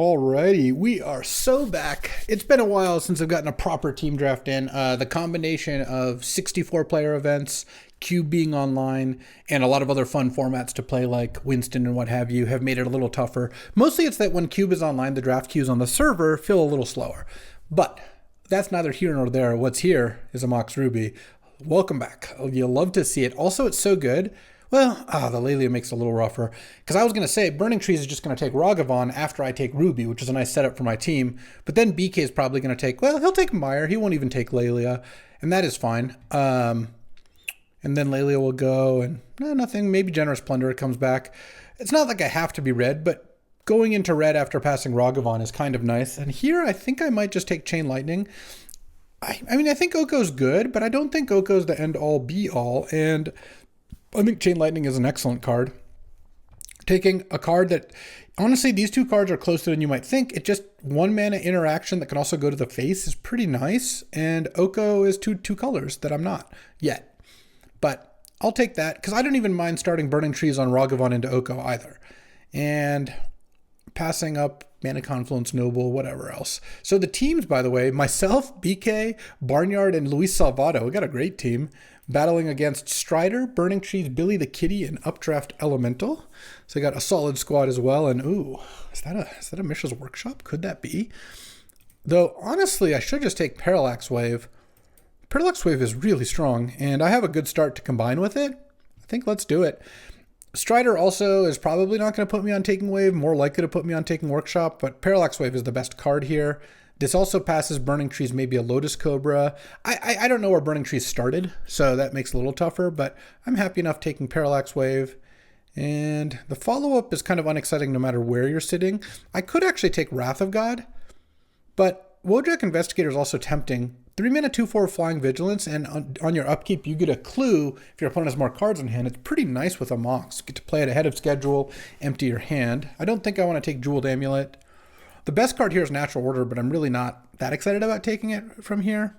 Alrighty, we are so back. It's been a while since I've gotten a proper team draft in. The combination of 64 player events, Cube being online, and a lot of other fun formats to play like Winston and what have you have made it a little tougher. Mostly it's that when Cube is online, the draft queues on the server feel a little slower. But that's neither here nor there. What's here is a Mox Ruby. Welcome back. You'll love to see it. Also, it's so good. Well, the Lelia makes it a little rougher. Because I was going to say, Burning Trees is just going to take Ragavan after I take Ruby, which is a nice setup for my team. But then BK is probably going to take, well, he'll take Meyer. He won't even take Lelia. And that is fine. And then Lelia will go, and nothing. Maybe Generous Plunderer comes back. It's not like I have to be red, but going into red after passing Ragavan is kind of nice. And here, I think I might just take Chain Lightning. I mean, I think Oko's good, but I don't think Oko's the end-all, be-all. And I think Chain Lightning is an excellent card. Taking a card that, honestly, these two cards are closer than you might think. It just 1 mana interaction that can also go to the face is pretty nice. And Oko is two colors that I'm not yet. But I'll take that because I don't even mind starting Burning Trees on Ragavan into Oko either. And passing up Mana Confluence, Noble, whatever else. So the teams, by the way, myself, BK, Barnyard, and Luis Salvato, we got a great team, battling against Strider, Burning Trees, Billy the Kitty, and Updraft Elemental. So I got a solid squad as well. And ooh, is that a Mishra's Workshop? Could that be? Though, honestly, I should just take Parallax Wave. Parallax Wave is really strong, and I have a good start to combine with it. I think let's do it. Strider also is probably not going to put me on taking Wave, more likely to put me on taking Workshop, but Parallax Wave is the best card here. This also passes Burning Trees, maybe a Lotus Cobra. I don't know where Burning Trees started, so that makes it a little tougher, but I'm happy enough taking Parallax Wave. And the follow-up is kind of unexciting no matter where you're sitting. I could actually take Wrath of God, but Wojak Investigator is also tempting. 3 mana, 2/4 Flying Vigilance, and on your upkeep, you get a clue if your opponent has more cards in hand. It's pretty nice with a Mox. You get to play it ahead of schedule, empty your hand. I don't think I want to take Jeweled Amulet. The best card here is Natural Order, but I'm really not that excited about taking it from here.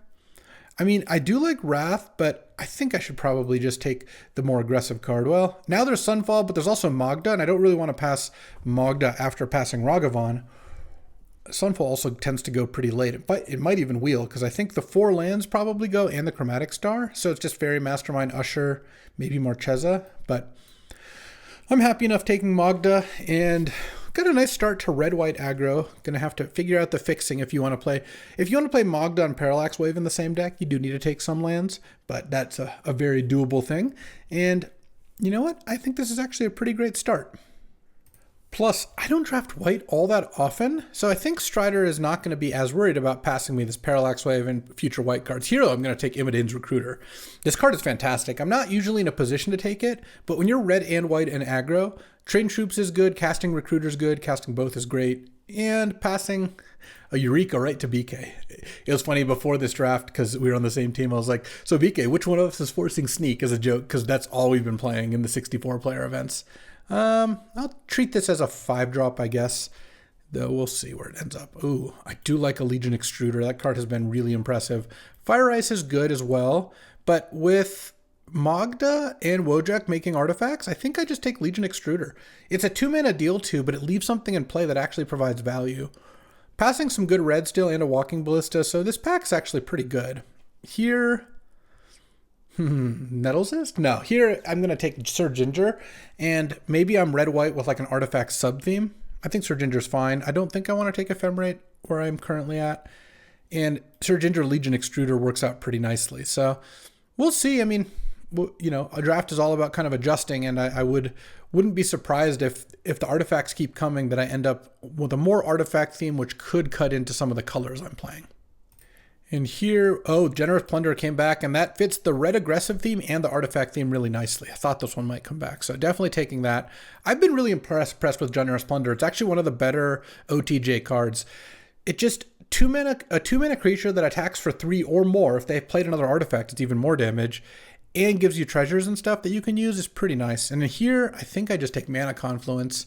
I mean, I do like Wrath, but I think I should probably just take the more aggressive card. Well, now there's Sunfall, but there's also Magda, and I don't really want to pass Magda after passing Ragavan. Sunfall also tends to go pretty late. It might even wheel, because I think the 4 lands probably go and the Chromatic Star. So it's just Fairy, Mastermind, Usher, maybe Marchesa. But I'm happy enough taking Magda, and got a nice start to red-white aggro. Gonna have to figure out the fixing if you want to play. If you want to play Magda and Parallax Wave in the same deck, you do need to take some lands, but that's a very doable thing. And you know what? I think this is actually a pretty great start. Plus, I don't draft white all that often, so I think Strider is not going to be as worried about passing me this Parallax Wave and future white cards. Here, I'm going to take Immodane's Recruiter. This card is fantastic. I'm not usually in a position to take it, but when you're red and white and aggro, Train Troops is good, casting Recruiter is good, casting both is great, and passing a Eureka right to BK. It was funny before this draft, because we were on the same team, I was like, so BK, which one of us is forcing Sneak as a joke? Because that's all we've been playing in the 64-player events. I'll treat this as a 5-drop, I guess, though we'll see where it ends up. Ooh, I do like a Legion Extruder. That card has been really impressive. Fire Ice is good as well, but with Magda and Wojak making artifacts, I think I just take Legion Extruder. It's a 2-mana deal too, but it leaves something in play that actually provides value. Passing some good red still and a Walking Ballista, so this pack's actually pretty good. Here, Nettlezist? No, here I'm going to take Sir Ginger, and maybe I'm red-white with like an artifact sub-theme. I think Sir Ginger's fine. I don't think I want to take Ephemerate where I'm currently at. And Sir Ginger Legion Extruder works out pretty nicely. So we'll see. I mean, you know, a draft is all about kind of adjusting, and I wouldn't be surprised if the artifacts keep coming that I end up with a more artifact theme, which could cut into some of the colors I'm playing. And here, Generous Plunderer came back, and that fits the red aggressive theme and the artifact theme really nicely. I thought this one might come back, so definitely taking that. I've been really impressed with Generous Plunderer. It's actually one of the better OTJ cards. It just, a 2-mana creature that attacks for 3 or more. If they played another artifact, it's even more damage, and gives you treasures and stuff that you can use is pretty nice. And here, I think I just take Mana Confluence.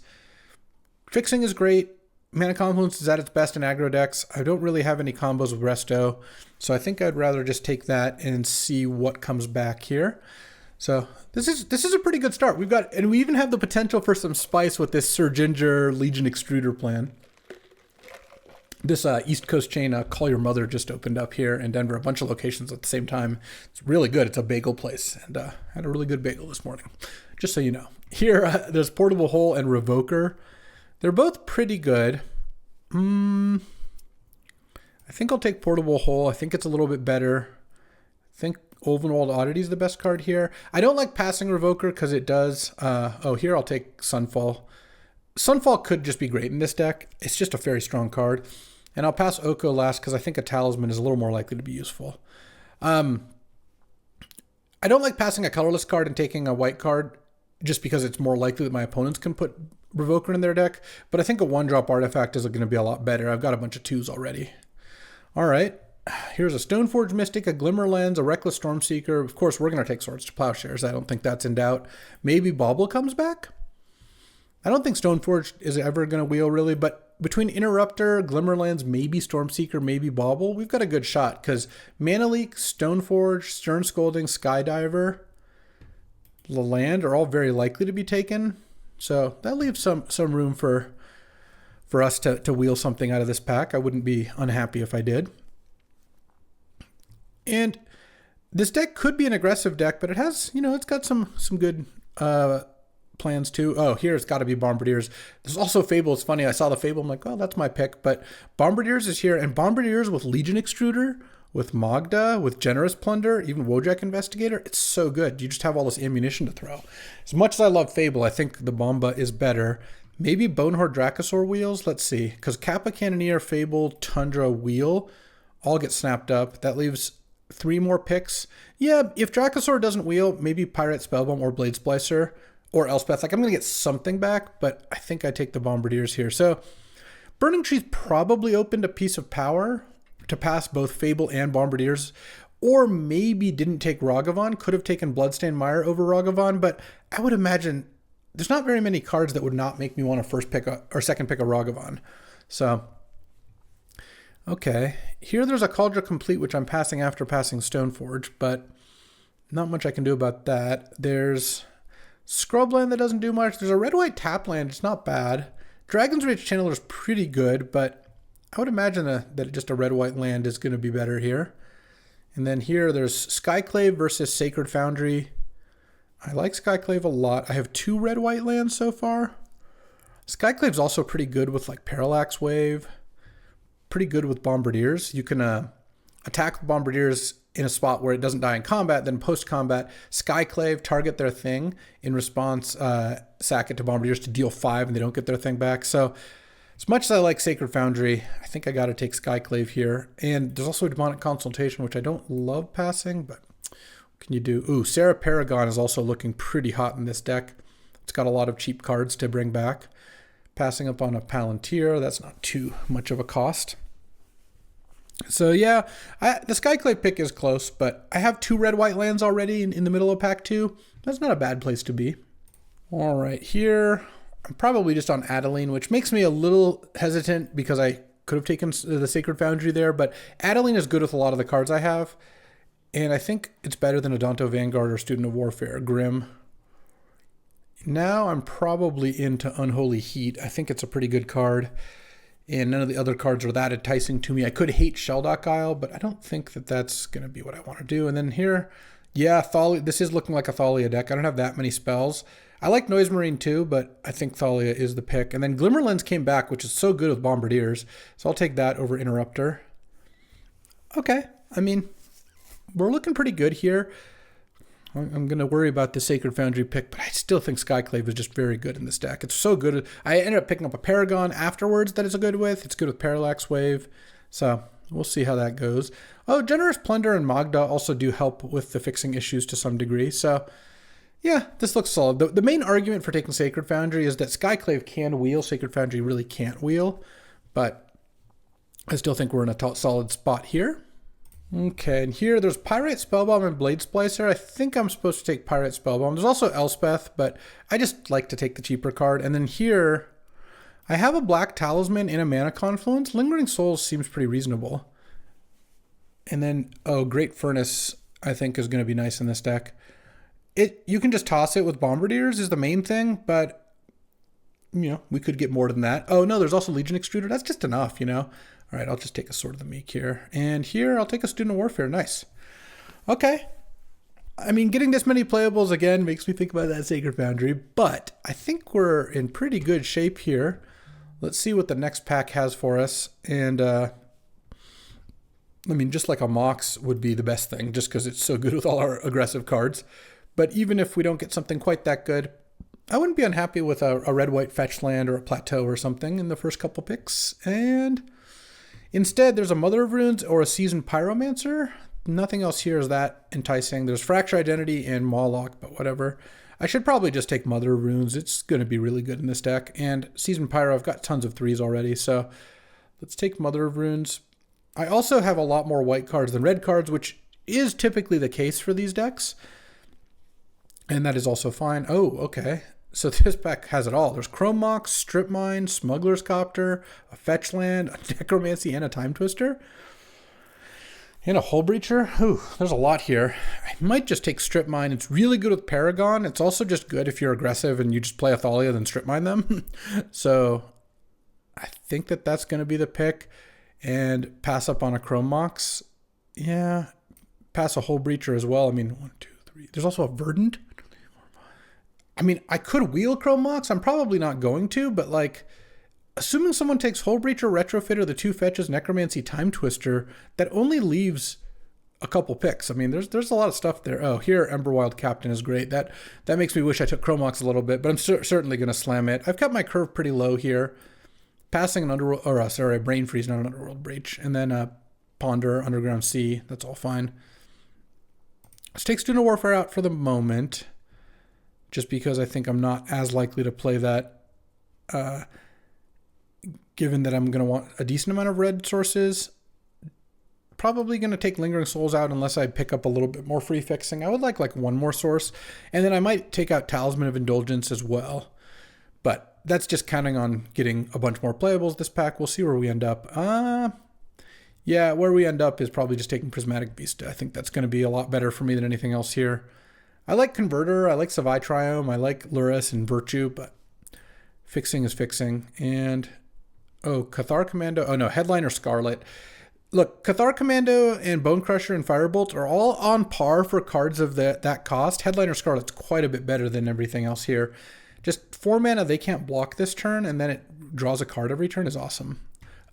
Fixing is great. Mana Confluence is at its best in aggro decks. I don't really have any combos with Resto, so I think I'd rather just take that and see what comes back here. So this is a pretty good start. And we even have the potential for some spice with this Sir Ginger Legion Extruder plan. This East Coast chain, Call Your Mother, just opened up here in Denver, a bunch of locations at the same time. It's really good. It's a bagel place, and I had a really good bagel this morning, just so you know. Here, there's Portable Hole and Revoker. They're both pretty good. I think I'll take Portable Hole. I think it's a little bit better. I think Olvenwald Oddity is the best card here. I don't like passing Revoker because it does... here I'll take Sunfall. Sunfall could just be great in this deck. It's just a very strong card. And I'll pass Oko last because I think a Talisman is a little more likely to be useful. I don't like passing a colorless card and taking a white card just because it's more likely that my opponents can put Revoker in their deck. But I think a 1-drop artifact is going to be a lot better. I've got a bunch of 2s already. All right. Here's a Stoneforge Mystic, a Glimmer Lens, a Reckless Stormseeker. Of course, we're going to take Swords to Plowshares. I don't think that's in doubt. Maybe Bauble comes back? I don't think Stoneforge is ever going to wheel, really, but between Interrupter, Glimmerlands, maybe Stormseeker, maybe Bauble, we've got a good shot, because Mana Leak, Stoneforge, Stern Scolding, Skydiver, Land are all very likely to be taken, so that leaves some room for us to wheel something out of this pack. I wouldn't be unhappy if I did. And this deck could be an aggressive deck, but it has, it's got some good... plans too. Oh, here it's got to be Bombardiers. There's also Fable. It's funny. I saw the Fable. I'm like, oh, that's my pick. But Bombardiers is here, and Bombardiers with Legion Extruder, with Magda, with Generous Plunderer, even Wojak Investigator. It's so good. You just have all this ammunition to throw. As much as I love Fable, I think the Bomba is better. Maybe Bonehorde Dracosaur wheels. Let's see. Because Kappa Cannoneer, Fable, Tundra, Wheel all get snapped up. That leaves 3 more picks. Yeah, if Dracosaur doesn't wheel, maybe Pirate Spellbomb or Blade Splicer. Or Elspeth. Like, I'm going to get something back, but I think I take the Bombardiers here. So Burning Tree's probably opened a piece of power to pass both Fable and Bombardiers, or maybe didn't take Ragavan. Could have taken Bloodstained Mire over Ragavan, but I would imagine there's not very many cards that would not make me want to second pick a Ragavan. So, okay. Here there's a Cauldron Complete, which I'm passing after passing Stoneforge, but not much I can do about that. There's Scrubland that doesn't do much. There's a red-white tap land. It's not bad. Dragon's Rage Channeler is pretty good, but I would imagine that just a red-white land is going to be better here. And then here there's Skyclave versus Sacred Foundry. I like Skyclave a lot. I have 2 red-white lands so far. Skyclave's also pretty good with like Parallax Wave. Pretty good with Bombardiers. You can attack Bombardiers in a spot where it doesn't die in combat, then post-combat, Skyclave, target their thing, in response, sack it to Bombardiers to deal 5 and they don't get their thing back. So as much as I like Sacred Foundry, I think I got to take Skyclave here. And there's also a Demonic Consultation, which I don't love passing, but what can you do? Ooh, Sarah Paragon is also looking pretty hot in this deck. It's got a lot of cheap cards to bring back. Passing up on a Palantir, that's not too much of a cost. So yeah, the Skyclave pick is close, but I have 2 red-white lands already in the middle of pack 2. That's not a bad place to be. All right, here I'm probably just on Adeline, which makes me a little hesitant because I could have taken the Sacred Foundry there, but Adeline is good with a lot of the cards I have, and I think it's better than Adonto Vanguard or Student of Warfare, Grim. Now I'm probably into Unholy Heat. I think it's a pretty good card. And none of the other cards are that enticing to me. I could hate Shelldock Isle, but I don't think that that's going to be what I want to do. And then here, yeah, Thalia. This is looking like a Thalia deck. I don't have that many spells. I like Noise Marine too, but I think Thalia is the pick. And then Glimmerlens came back, which is so good with Bombardiers. So I'll take that over Interrupter. Okay, I mean, we're looking pretty good here. I'm going to worry about the Sacred Foundry pick, but I still think Skyclave is just very good in this deck. It's so good. I ended up picking up a Paragon afterwards that it's good with. It's good with Parallax Wave. So we'll see how that goes. Oh, Generous Plunderer and Magda also do help with the fixing issues to some degree. So yeah, this looks solid. The main argument for taking Sacred Foundry is that Skyclave can wheel. Sacred Foundry really can't wheel, but I still think we're in a solid spot here. Okay, and here there's Pirate Spellbomb and Blade Splicer. I think I'm supposed to take Pirate Spellbomb. There's also Elspeth, but I just like to take the cheaper card. And then here, I have a Black Talisman and a Mana Confluence. Lingering Souls seems pretty reasonable. And then, oh, Great Furnace, I think is going to be nice in this deck. You can just toss it with Bombardiers is the main thing, but, we could get more than that. Oh, no, there's also Legion Extruder. That's just enough, All right, I'll just take a Sword of the Meek here. And here, I'll take a Student of Warfare. Nice. Okay. I mean, getting this many playables, again, makes me think about that Sacred Foundry. But I think we're in pretty good shape here. Let's see what the next pack has for us. And, I mean, just like a Mox would be the best thing, just because it's so good with all our aggressive cards. But even if we don't get something quite that good, I wouldn't be unhappy with a red-white fetch land or a plateau or something in the first couple picks. And instead, there's a Mother of Runes or a Seasoned Pyromancer. Nothing else here is that enticing. There's Fracture Identity and Mawlock, but whatever. I should probably just take Mother of Runes. It's going to be really good in this deck. And Seasoned Pyro, I've got tons of 3s already, so let's take Mother of Runes. I also have a lot more white cards than red cards, which is typically the case for these decks. And that is also fine. Oh, okay. So this pack has it all. There's Chrome Mox, Strip Mine, Smuggler's Copter, a Fetch Land, a Necromancy, and a Time Twister. And a Hull Breacher. Ooh, there's a lot here. I might just take Strip Mine. It's really good with Paragon. It's also just good if you're aggressive and you just play a Thalia, then Strip Mine them. So I think that that's going to be the pick. And pass up on a Chrome Mox. Yeah. Pass a Hull Breacher as well. I mean, 1, 2, 3. There's also a Verdant. I mean, I could wheel Chrome Mox. I'm probably not going to, but like, assuming someone takes Hull Breacher, Retrofitter, the 2 fetches, Necromancy, Time Twister, that only leaves a couple picks. I mean, there's a lot of stuff there. Oh, here, Emberwild Captain is great. That makes me wish I took Chrome Mox a little bit, but I'm certainly going to slam it. I've got my curve pretty low here. Passing an Underworld, or sorry, a Brain Freeze, not an Underworld Breach. And then Ponder, Underground Sea. That's all fine. Let's take Student of Warfare out for the moment, just because I think I'm not as likely to play that, given that I'm going to want a decent amount of red sources. Probably going to take Lingering Souls out unless I pick up a little bit more free fixing. I would like one more source. And then I might take out Talisman of Indulgence as well. But that's just counting on getting a bunch more playables this pack. We'll see where we end up. Yeah, where we end up is probably just taking Prismatic Beast. I think that's going to be a lot better for me than anything else here. I like Converter, I like Savai Triome, I like Luris and Virtue, but fixing is fixing. And, oh, Cathar Commando, oh no, Headliner Scarlet. Look, Cathar Commando and Bone Crusher and Firebolt are all on par for cards of that cost. Headliner Scarlet's quite a bit better than everything else here. Just 4 mana, they can't block this turn, and then it draws a card every turn is awesome.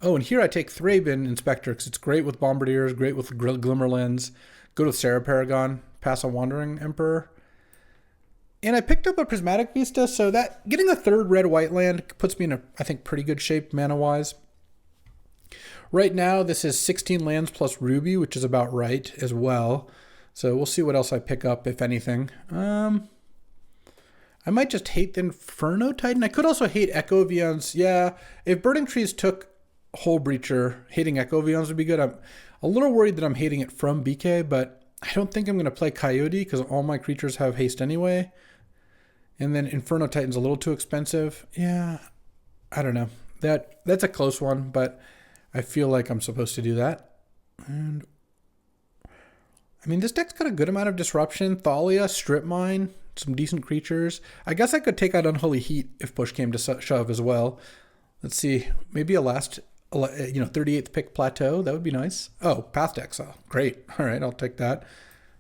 Oh, and here I take Thraben Inspector, because it's great with Bombardiers, great with Glimmerlens, good with Sarah Paragon, pass a Wandering Emperor. And I picked up a Prismatic Vista, so that getting a 3rd red-white land puts me in I think, pretty good shape mana-wise. Right now, this is 16 lands plus Ruby, which is about right as well. So we'll see what else I pick up, if anything. I might just hate the Inferno Titan. I could also hate Echo Vions. Yeah, if Burning Trees took Hull Breacher, hating Echo Vions would be good. I'm a little worried that I'm hating it from BK, but I don't think I'm going to play Coyote because all my creatures have haste anyway. And then Inferno Titan's a little too expensive. Yeah, I don't know. That's a close one, but I feel like I'm supposed to do that. And I mean, this deck's got a good amount of disruption. Thalia, Strip Mine, some decent creatures. I guess I could take out Unholy Heat if push came to shove as well. Let's see, maybe a last 38th pick Plateau. That would be nice. Oh, Path Exile. Great. All right, I'll take that.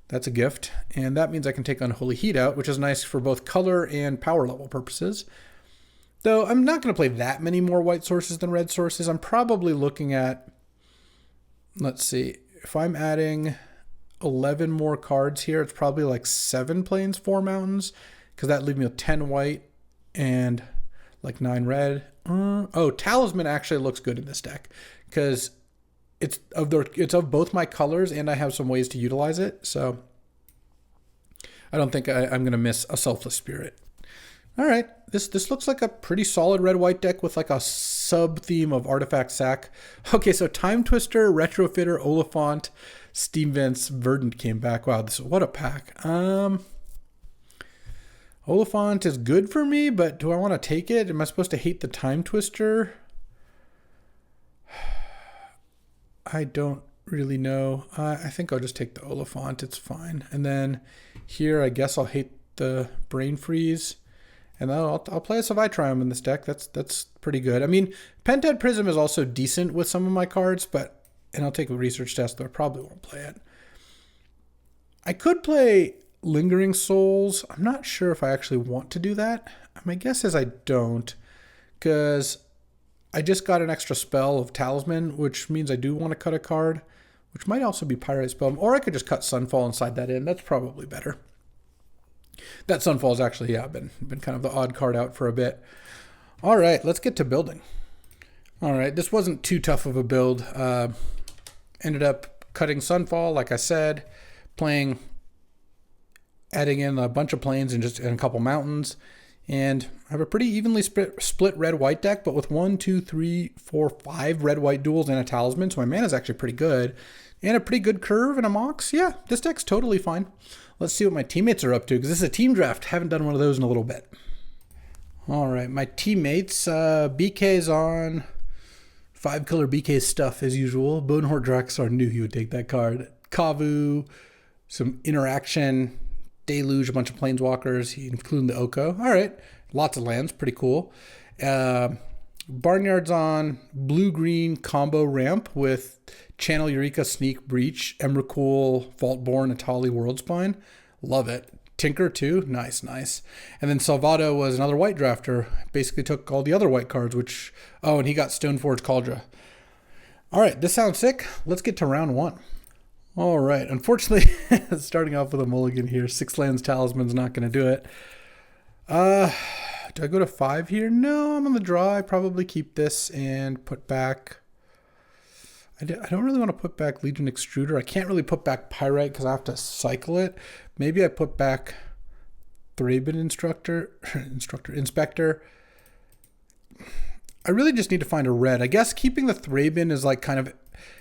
That's a gift. And that means I can take Unholy Heat out, which is nice for both color and power level purposes. Though I'm not going to play that many more white sources than red sources. I'm probably looking at, let's see, if I'm adding 11 more cards here, it's probably like 7 plains, 4 mountains, because that leaves me with 10 white and like 9 red. Oh, Talisman actually looks good in this deck because it's of both my colors and I have some ways to utilize it. So I don't think I'm going to miss a Selfless Spirit. All right, this looks like a pretty solid red-white deck with like a sub-theme of Artifact Sack. Okay, so Time Twister, Retrofitter, Oliphant, Steam Vents, Verdant came back. Wow, what a pack. Oliphant is good for me, but do I want to take it? Am I supposed to hate the Time Twister? I don't really know. I think I'll just take the Oliphant. It's fine. And then here, I guess I'll hate the Brain Freeze. And then I'll play a Savaitrium in this deck. That's pretty good. I mean, Pentad Prism is also decent with some of my cards, and I'll take a research test, though I probably won't play it. I could play Lingering Souls. I'm not sure if I actually want to do that. My guess is I don't, because I just got an extra spell of Talisman, which means I do want to cut a card, which might also be Pyrite Spell. Or I could just cut Sunfall and slide that in. That's probably better. That Sunfall is actually, been kind of the odd card out for a bit. All right, let's get to building. All right, this wasn't too tough of a build. Ended up cutting Sunfall, like I said, adding in a bunch of plains and a couple mountains. And I have a pretty evenly split red-white deck, but with 1, 2, 3, 4, 5 red-white duels and a Talisman, so my mana is actually pretty good. And a pretty good curve and a Mox. Yeah, this deck's totally fine. Let's see what my teammates are up to, because this is a team draft. Haven't done one of those in a little bit. All right, my teammates. BK's on 5-color BK stuff as usual. Bonehorde Draxar knew he would take that card. Kavu, some interaction, Deluge, a bunch of planeswalkers, including the Oko. All right, lots of lands, pretty cool. Barnyard's on blue-green combo ramp with Channel Eureka, Sneak, Breach, Emrakul, Vaultborn, Atali, Worldspine. Love it. Tinker too. Nice. And then Salvado was another white drafter. Basically took all the other white cards, and he got Stoneforge Cauldron. All right, this sounds sick. Let's get to round 1. All right, unfortunately, starting off with a mulligan here. 6 lands Talisman's not going to do it. Do I go to 5 here? No, I'm on the draw. I probably keep this and put back... I don't really want to put back Legion Extruder. I can't really put back Pyrite because I have to cycle it. Maybe I put back Thraben Inspector. I really just need to find a red. I guess keeping the Thraben is like kind of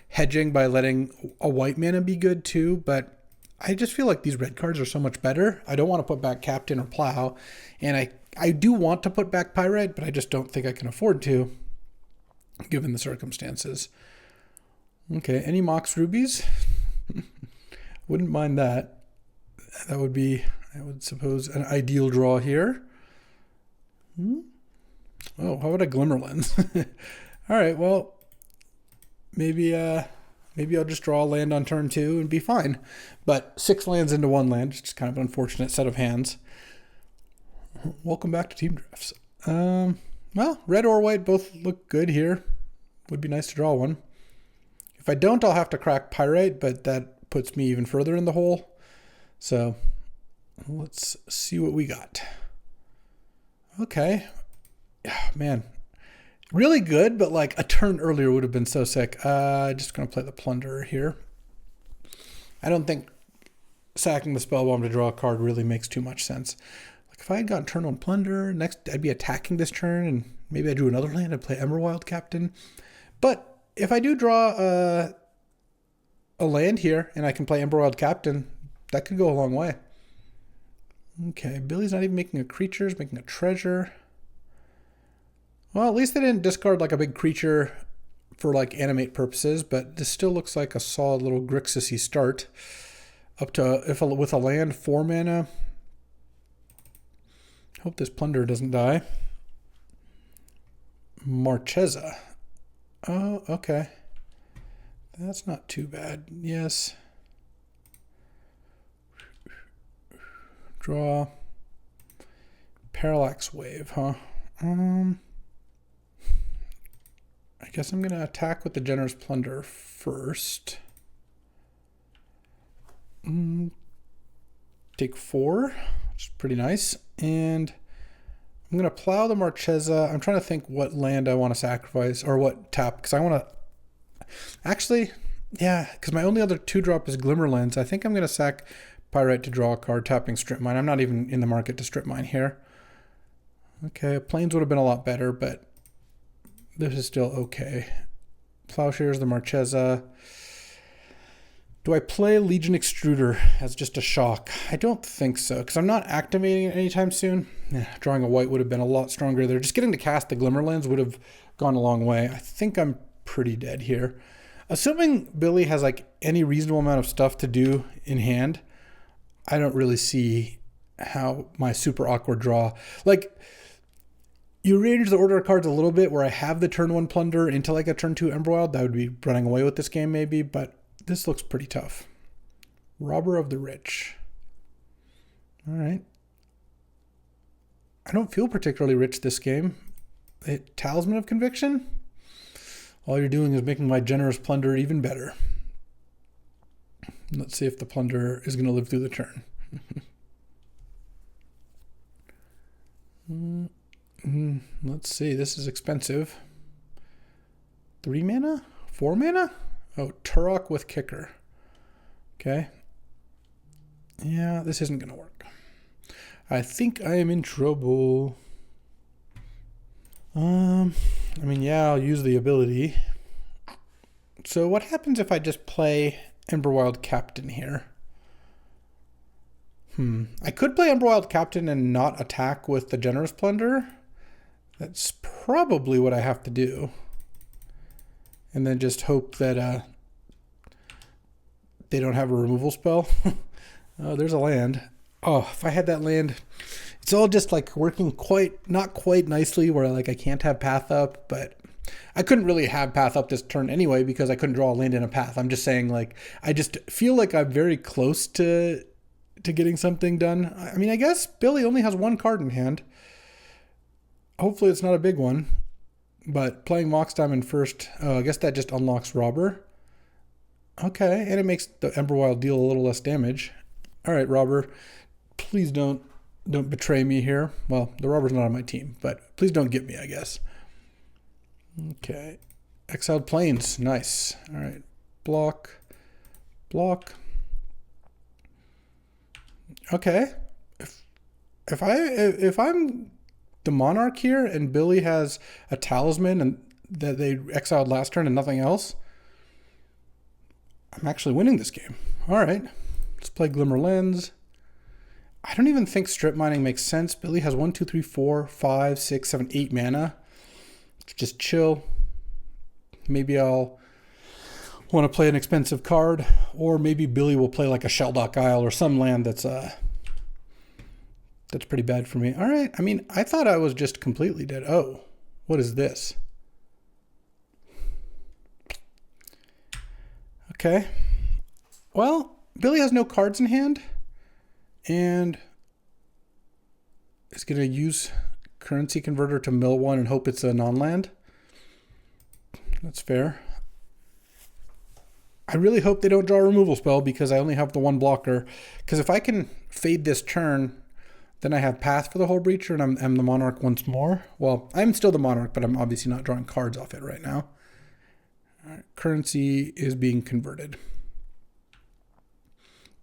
hedging by letting a white mana be good too, but I just feel like these red cards are so much better. I don't want to put back Captain or Plow, and I do want to put back Pyrite, but I just don't think I can afford to, given the circumstances. Okay, any Mox Rubies? Wouldn't mind that. That would be, I would suppose, an ideal draw here. Oh, how about a Glimmer Lens? All right, well, maybe I'll just draw a land on turn 2 and be fine. But 6 lands into 1 land, it's just kind of an unfortunate set of hands. Welcome back to team drafts. Well, red or white both look good here. Would be nice to draw one. If I don't, I'll have to crack Pyrite, but that puts me even further in the hole. So let's see what we got. Okay. Man, really good, but like a turn earlier would have been so sick. Just going to play the Plunderer here. I don't think sacking the Spellbomb to draw a card really makes too much sense. Like if I had gotten turn 1 Plunderer, next I'd be attacking this turn, and maybe I drew another land, I'd play Emerwild Captain. But if I do draw a land here and I can play Emberwild Captain, that could go a long way. Okay, Billy's not even making a creature, he's making a treasure. Well, at least they didn't discard like a big creature for like animate purposes, but this still looks like a solid little Grixis-y start. Up to, with a land, 4 mana. Hope this Plunderer doesn't die. Marchesa. Oh, okay. That's not too bad. Yes. Draw. Parallax Wave, huh? I guess I'm going to attack with the Generous Plunderer first. Take 4, which is pretty nice. And I'm going to plow the Marchesa. I'm trying to think what land I want to sacrifice, or what tap, because I want to... Actually, yeah, because my only other 2-drop is Glimmer Lens. I think I'm going to sack Pyrite to draw a card, tapping Strip Mine. I'm not even in the market to Strip Mine here. Okay, Plains would have been a lot better, but this is still okay. Plowshares, the Marchesa. Do I play Legion Extruder as just a shock? I don't think so, because I'm not activating it anytime soon. Drawing a white would have been a lot stronger there. Just getting to cast the Glimmer Lens would have gone a long way. I think I'm pretty dead here. Assuming Billy has like any reasonable amount of stuff to do in hand, I don't really see how my super awkward draw. Like, you rearrange the order of cards a little bit where I have the turn 1 Plunder into like a turn 2 Emberwild. That would be running away with this game maybe, but this looks pretty tough. Robber of the Rich. All right. I don't feel particularly rich this game. Talisman of Conviction? All you're doing is making my Generous Plunderer even better. Let's see if the Plunderer is going to live through the turn. Let's see. This is expensive. 3 mana? 4 mana? Oh, Turok with Kicker. Okay. Yeah, this isn't going to work. I think I am in trouble. I mean, yeah, I'll use the ability. So what happens if I just play Emberwild Captain here? I could play Emberwild Captain and not attack with the Generous Plunderer. That's probably what I have to do. And then just hope that they don't have a removal spell. Oh, there's a land. Oh, if I had that land, it's all just like working not quite nicely where like I can't have path up, but I couldn't really have path up this turn anyway because I couldn't draw a land in a path. I'm just saying, like, I just feel like I'm very close to getting something done. I mean, I guess Billy only has 1 card in hand. Hopefully it's not a big one, but playing Mox Diamond first, I guess that just unlocks Robber. Okay, and it makes the Emberwild deal a little less damage. All right, Robber, please don't betray me here. Well, the Robber's not on my team, but please don't get me, I guess. Okay. Exiled Plains. Nice. All right. Block. Okay. If I'm the Monarch here and Billy has a Talisman and that they exiled last turn and nothing else, I'm actually winning this game. All right. Let's play Glimmer Lens. I don't even think strip mining makes sense. Billy has 1, 2, 3, 4, 5, 6, 7, 8 mana. Just chill. Maybe I'll want to play an expensive card, or maybe Billy will play like a Shelldock Isle or some land that's pretty bad for me. All right. I mean, I thought I was just completely dead. Oh, what is this? Okay. Well, Billy has no cards in hand and is going to use Currency Converter to mill 1 and hope it's a non-land. That's fair. I really hope they don't draw a removal spell because I only have the 1 blocker. Because if I can fade this turn, then I have Path for the Hull Breacher and I'm the Monarch once more. Well, I'm still the Monarch, but I'm obviously not drawing cards off it right now. All right, currency is being converted.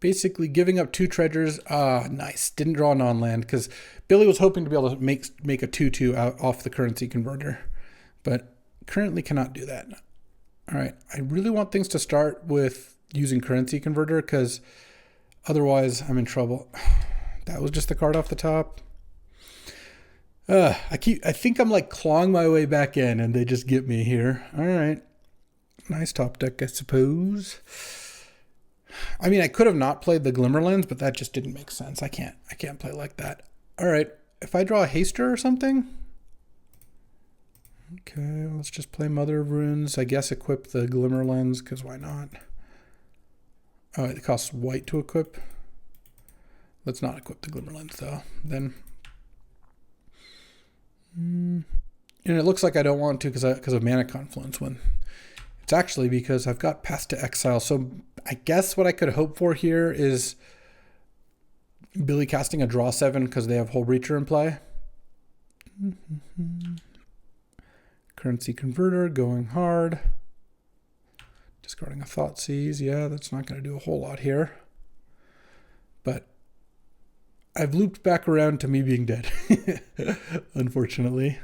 Basically giving up 2 treasures. Nice. Didn't draw a non-land because Billy was hoping to be able to make a 2/2 off the Currency Converter, but currently cannot do that. All right. I really want things to start with using Currency Converter because otherwise I'm in trouble. That was just the card off the top. I think I'm like clawing my way back in and they just get me here. All right. Nice top deck, I suppose. I mean, I could have not played the Glimmer Lens, but that just didn't make sense. I can't play like that. All right. If I draw a Haster or something. Okay, let's just play Mother of Runes. I guess equip the Glimmer Lens, because why not? Oh, it costs white to equip. Let's not equip the Glimmer Lens, though. Then, and it looks like I don't want to because of Mana Confluence when it's actually because I've got Path to Exile. So I guess what I could hope for here is Billy casting a draw 7 because they have Hull Breacher in play. Currency Converter going hard. Discarding a Thoughtseize. Yeah, that's not going to do a whole lot here. But I've looped back around to me being dead. Unfortunately.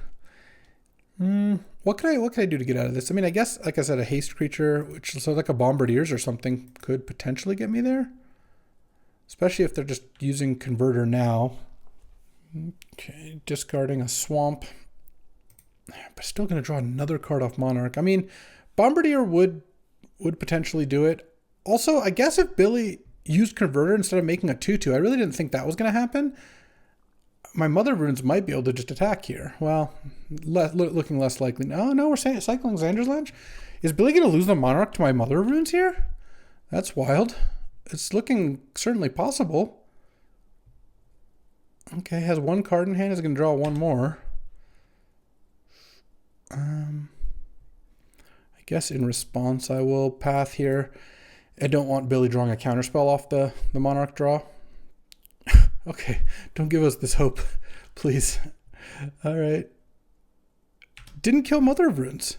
What can I do to get out of this? I mean, I guess, like I said, a haste creature, which so like a Bombardiers or something, could potentially get me there. Especially if they're just using Converter now. Okay, discarding a Swamp. But still going to draw another card off Monarch. I mean, Bombardier would potentially do it. Also, I guess if Billy used Converter instead of making a 2/2. I really didn't think that was going to happen. My Mother of Runes might be able to just attack here. Well, looking less likely. No, we're saying cycling Xander's Ledge. Is Billy going to lose the Monarch to my Mother of Runes here? That's wild. It's looking certainly possible. Okay, has one card in hand. Is going to draw one more. I guess in response, I will path here. I don't want Billy drawing a counterspell off the Monarch draw. Okay, don't give us this hope, please. All right. Didn't kill Mother of Runes.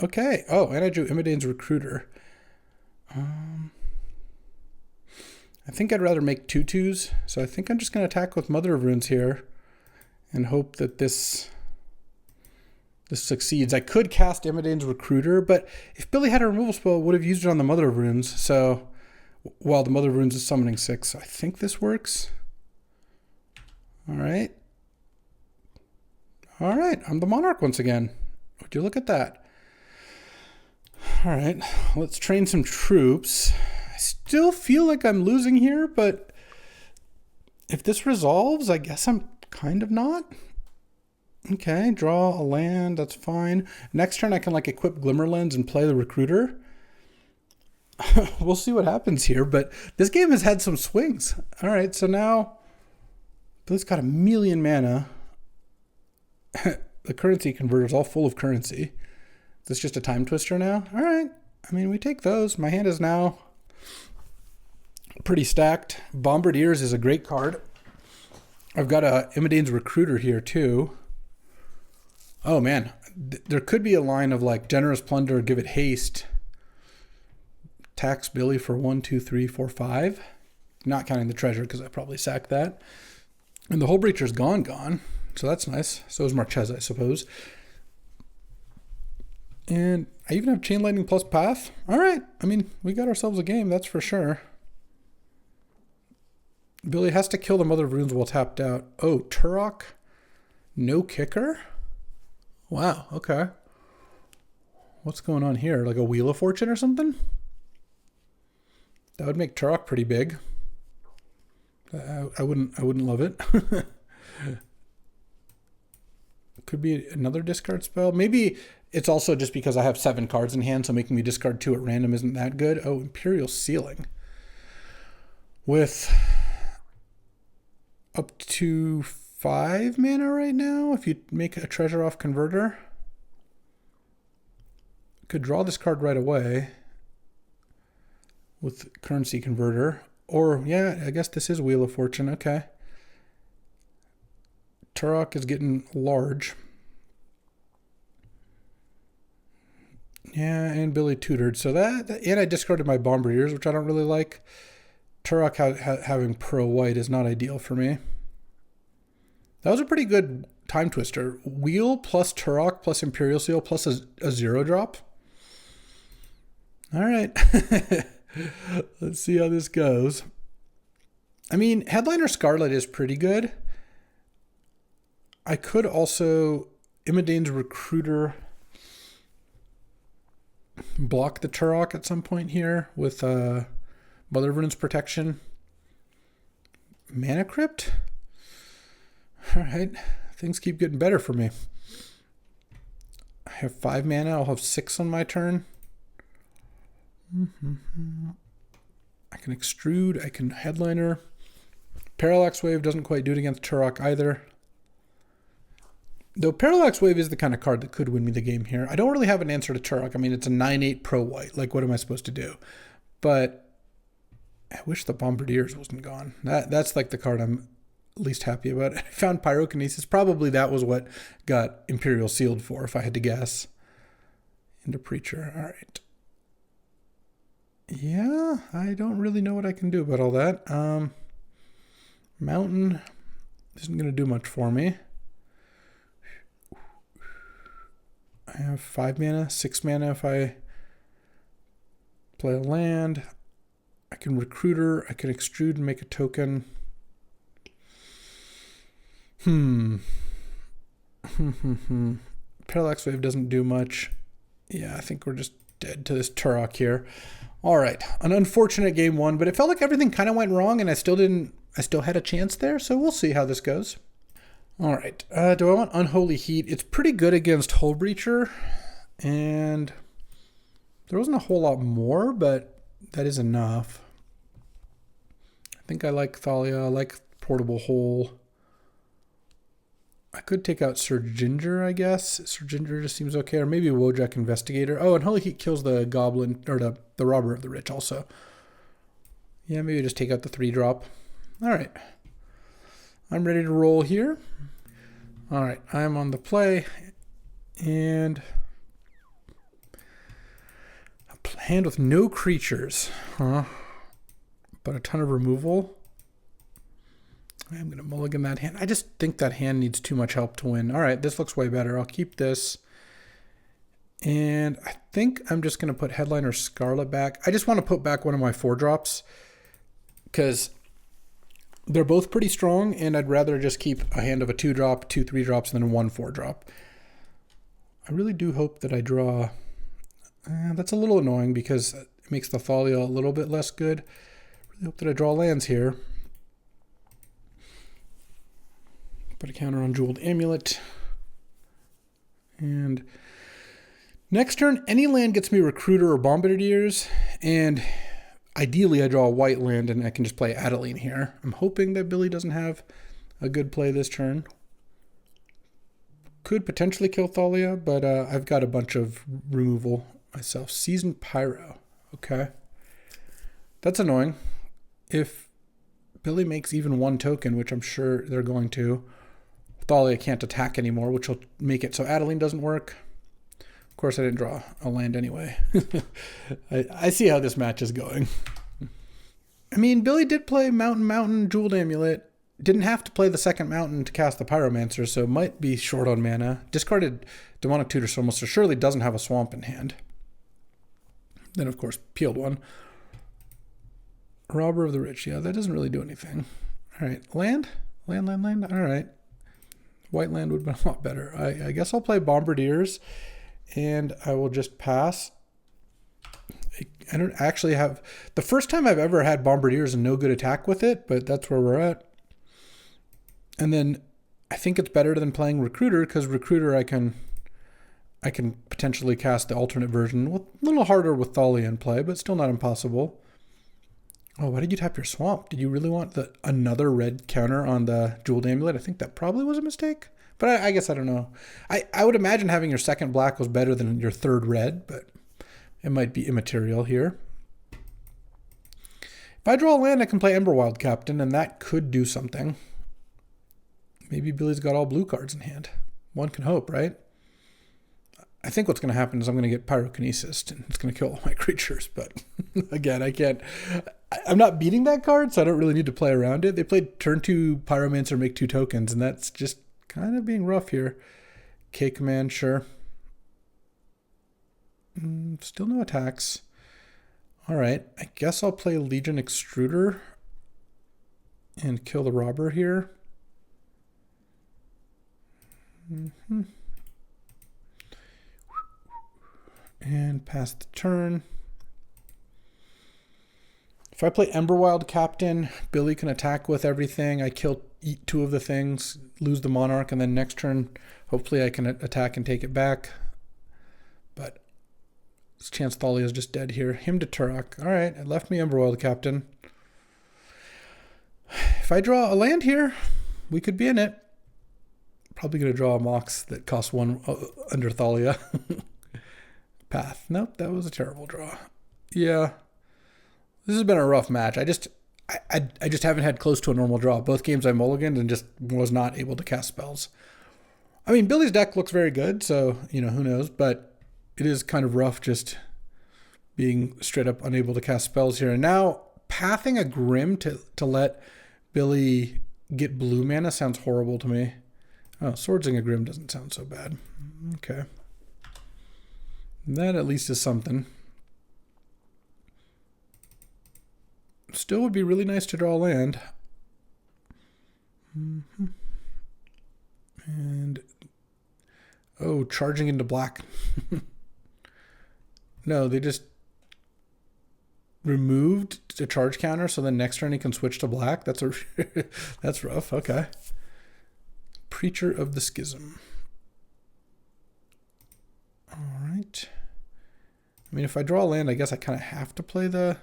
Okay. Oh, and I drew Imidane's Recruiter. I think I'd rather make 2/2s, so I think I'm just going to attack with Mother of Runes here and hope that this succeeds. I could cast Imidane's Recruiter, but if Billy had a removal spell, would have used it on the Mother of Runes. So while the Mother of Runes is summoning 6, so I think this works. All right. All right, I'm the Monarch once again. Would you look at that? All right, let's train some troops. I still feel like I'm losing here, but if this resolves, I guess I'm kind of not. Okay, draw a land, that's fine. Next turn I can like equip Glimmerlens and play the Recruiter. We'll see what happens here, but this game has had some swings. All right, so now Billy's got 1,000,000 mana. The currency converter's all full of currency. Is this just a time twister now? All right, I mean, we take those. My hand is now pretty stacked. Bombardiers is a great card. I've got a Imidane's Recruiter here too. Oh man, there could be a line of like Generous Plunderer, give it haste. Tax Billy for 1, 2, 3, 4, 5. Not counting the treasure because I probably sacked that. And the Hull Breacher's gone. So that's nice. So is Marchesa, I suppose. And I even have Chain Lightning plus Path. All right. I mean, we got ourselves a game, that's for sure. Billy has to kill the Mother of Runes while tapped out. Oh, Turok, no kicker? Wow, okay. What's going on here? Like a Wheel of Fortune or something? That would make Turok pretty big. I wouldn't love it. Could be another discard spell. Maybe it's also just because I have 7 cards in hand, so making me discard 2 at random isn't that good. Oh, Imperial Sealing. With up to 5 mana right now, if you make a treasure off Converter. Could draw this card right away with Currency Converter. Or, yeah, I guess this is Wheel of Fortune. Okay. Turok is getting large. Yeah, and Billy tutored. So that and I discarded my Bombardiers, which I don't really like. Turok having Pearl White is not ideal for me. That was a pretty good time twister. Wheel plus Turok plus Imperial Seal plus a 0 drop. All right. Let's see how this goes. I mean, Headliner Scarlet is pretty good. I could also Imidane's Recruiter block the Turok at some point here with Mother of Runes protection. Mana Crypt? All right. Things keep getting better for me. I have 5 mana. I'll have 6 on my turn. I can Extrude. I can Headliner. Parallax Wave doesn't quite do it against Turok either. Though Parallax Wave is the kind of card that could win me the game here. I don't really have an answer to Turok. I mean, it's a 9/8 Pro White. Like, what am I supposed to do? But I wish the Bombardiers wasn't gone. That's like the card I'm least happy about. I found Pyrokinesis. Probably that was what got Imperial sealed for, if I had to guess. Into Preacher. All right. Yeah, I don't really know what I can do about all that. Mountain isn't going to do much for me. I have 5 mana, 6 mana if I play a land. I can Recruiter, I can Extrude and make a token. Parallax Wave doesn't do much. Yeah, I think we're just Dead to this Turok here. All right, an unfortunate game one, but it felt like everything kind of went wrong, and I still had a chance there, so we'll see how this goes. All right, do I want Unholy Heat? It's pretty good against Hull Breacher, and there wasn't a whole lot more, but that is enough. I think I like Thalia. I like Portable Hole. I could take out Sir Ginger, I guess. Sir Ginger just seems okay. Or maybe Wojak Investigator. Oh, and Holy Heat kills the Goblin, or the Robber of the Rich also. Yeah, maybe just take out the 3-drop. All right. I'm ready to roll here. All right, I'm on the play. And a hand with no creatures. Huh? But a ton of removal. I'm going to mulligan that hand. I just think that hand needs too much help to win. All right, this looks way better. I'll keep this. And I think I'm just going to put Headliner Scarlet back. I just want to put back one of my 4-drops because they're both pretty strong, and I'd rather just keep a hand of a 2-drop, 2 3-drops, than one 4-drop. I really do hope that I draw... that's a little annoying because it makes the Thalia a little bit less good. I really hope that I draw lands here. Put a counter on Jeweled Amulet. And next turn, any land gets me Recruiter or Bombardiers. And ideally, I draw a white land and I can just play Adeline here. I'm hoping that Billy doesn't have a good play this turn. Could potentially kill Thalia, but I've got a bunch of removal myself. Seasoned Pyro. Okay. That's annoying. If Billy makes even 1 token, which I'm sure they're going to, Thalia can't attack anymore, which will make it so Adeline doesn't work. Of course, I didn't draw a land anyway. I see how this match is going. I mean, Billy did play Mountain, Jeweled Amulet. Didn't have to play the second Mountain to cast the Pyromancer, so might be short on mana. Discarded Demonic Tutor Soul, so surely doesn't have a Swamp in hand. Then, of course, peeled one. Robber of the Rich. Yeah, that doesn't really do anything. All right, land? Land. All right. White land would have been a lot better. I guess I'll play Bombardiers, and I will just pass. I don't actually have... The first time I've ever had Bombardiers and no good attack with it, but that's where we're at. And then I think it's better than playing Recruiter, because Recruiter I can potentially cast the alternate version. A little harder with Thalia in play, but still not impossible. Oh, why did you tap your Swamp? Did you really want another red counter on the Jeweled Amulet? I think that probably was a mistake. But I guess I don't know. I would imagine having your second black was better than your third red, but it might be immaterial here. If I draw a land, I can play Emberwild Captain, and that could do something. Maybe Billy's got all blue cards in hand. One can hope, right? I think what's going to happen is I'm going to get Pyrokinesis, and it's going to kill all my creatures. But again, I can't... I'm not beating that card, so I don't really need to play around it. They played turn 2 Pyromancer, make 2 tokens, and that's just kind of being rough here. K-Command, sure. Still no attacks. All right, I guess I'll play Legion Extruder and kill the Robber here. And pass the turn. If I play Emberwild Captain, Billy can attack with everything. I eat 2 of the things, lose the Monarch, and then next turn, hopefully I can attack and take it back. But this chance Thalia is just dead here. Him to Turok. All right, it left me Emberwild Captain. If I draw a land here, we could be in it. Probably going to draw a Mox that costs 1 under Thalia. Path. Nope, that was a terrible draw. Yeah. This has been a rough match. I just haven't had close to a normal draw. Both games I mulliganed and just was not able to cast spells. I mean, Billy's deck looks very good, so, who knows. But it is kind of rough just being straight up unable to cast spells here. And now, pathing a Grim to let Billy get blue mana sounds horrible to me. Oh, Swordsing a Grim doesn't sound so bad. Okay. That at least is something. Still would be really nice to draw land. And, oh, charging into black. No, they just removed a charge counter, so then next turn he can switch to black. That's a that's rough. Okay. Preacher of the Schism. All right. I mean, if I draw a land, I guess I kind of have to play the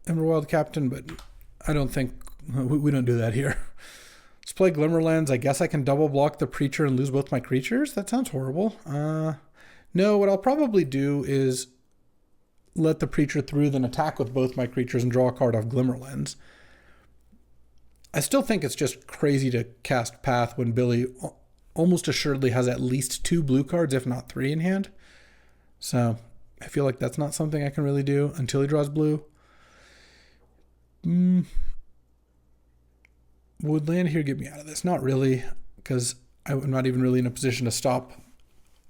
Emerald Captain, but I don't think we don't do that here. Let's play Glimmerlands. I guess I can double block the Preacher and lose both my creatures. That sounds horrible. No, what I'll probably do is let the Preacher through, then attack with both my creatures and draw a card off Glimmerlands. I still think it's just crazy to cast Path when Billy almost assuredly has at least 2 blue cards, if not 3 in hand. So I feel like that's not something I can really do until he draws blue. Would land here get me out of this? Not really, because I'm not even really in a position to stop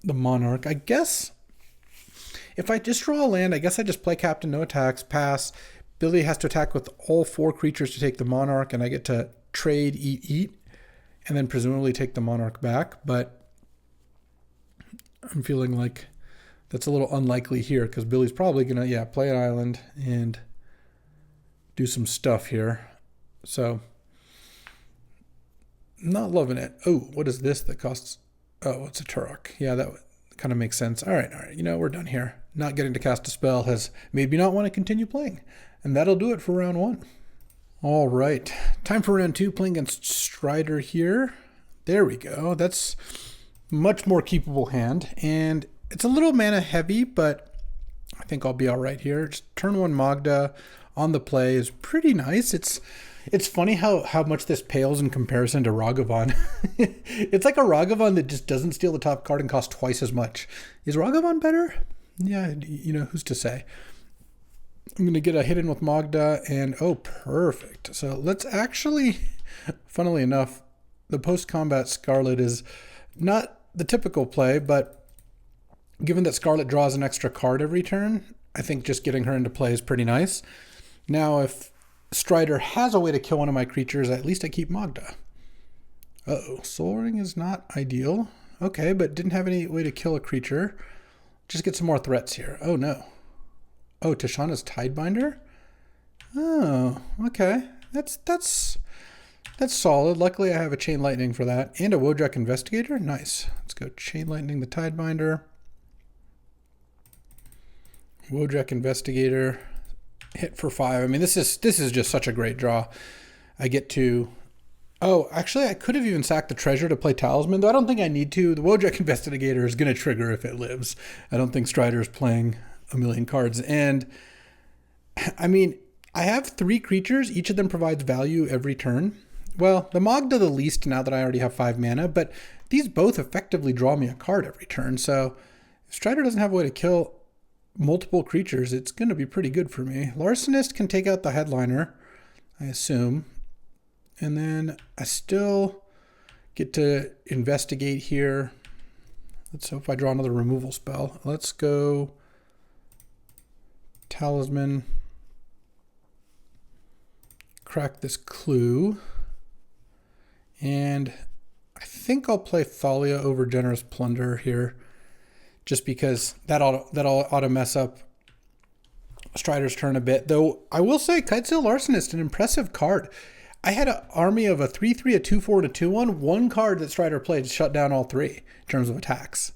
the Monarch. I guess if I just draw a land, I guess I just play Captain, no attacks, pass. Billy has to attack with all 4 creatures to take the Monarch, and I get to trade, eat, and then presumably take the Monarch back. But I'm feeling like that's a little unlikely here, because Billy's probably going to, play an island and do some stuff here. So, not loving it. Oh, what is this that costs? Oh, it's a Turok. Yeah, that kind of makes sense. All right. We're done here. Not getting to cast a spell has made me not want to continue playing. And that'll do it for round 1. All right. Time for round 2, playing against Strider here. There we go. That's much more keepable hand. And it's a little mana heavy, but I think I'll be all right here. Just turn 1 Magda on the play is pretty nice. It's funny how much this pales in comparison to Ragavan. It's like a Ragavan that just doesn't steal the top card and costs twice as much. Is Ragavan better? Yeah, who's to say? I'm going to get a hit in with Magda, and oh, perfect. So let's actually, funnily enough, the post-combat Scarlet is not the typical play, but given that Scarlet draws an extra card every turn, I think just getting her into play is pretty nice. Now, if Strider has a way to kill one of my creatures, at least I keep Magda. Uh-oh, Soul Ring is not ideal. Okay, but didn't have any way to kill a creature. Just get some more threats here. Oh, no. Oh, Tishana's Tidebinder? Oh, okay. That's solid. Luckily, I have a Chain Lightning for that. And a Wojak Investigator? Nice. Let's go Chain Lightning the Tidebinder. Wojak Investigator. Hit for 5. I mean, this is just such a great draw. I get to... Oh, actually, I could have even sacked the Treasure to play Talisman, though I don't think I need to. The Wojak Investigator is going to trigger if it lives. I don't think Strider is playing a million cards. And, I mean, I have 3 creatures. Each of them provides value every turn. Well, the Magda the least now that I already have 5 mana, but these both effectively draw me a card every turn. So if Strider doesn't have a way to kill multiple creatures, it's going to be pretty good for me. Larcenist can take out the Headliner, I assume. And then I still get to investigate here. Let's hope I draw another removal spell. Let's go Talisman. Crack this Clue. And I think I'll play Thalia over Generous Plunderer here, just because that ought to mess up Strider's turn a bit. Though I will say Kitesail Larcenist, an impressive card. I had an army of a 3/3, a 2/4, and a 2/1. One card that Strider played shut down all 3 in terms of attacks.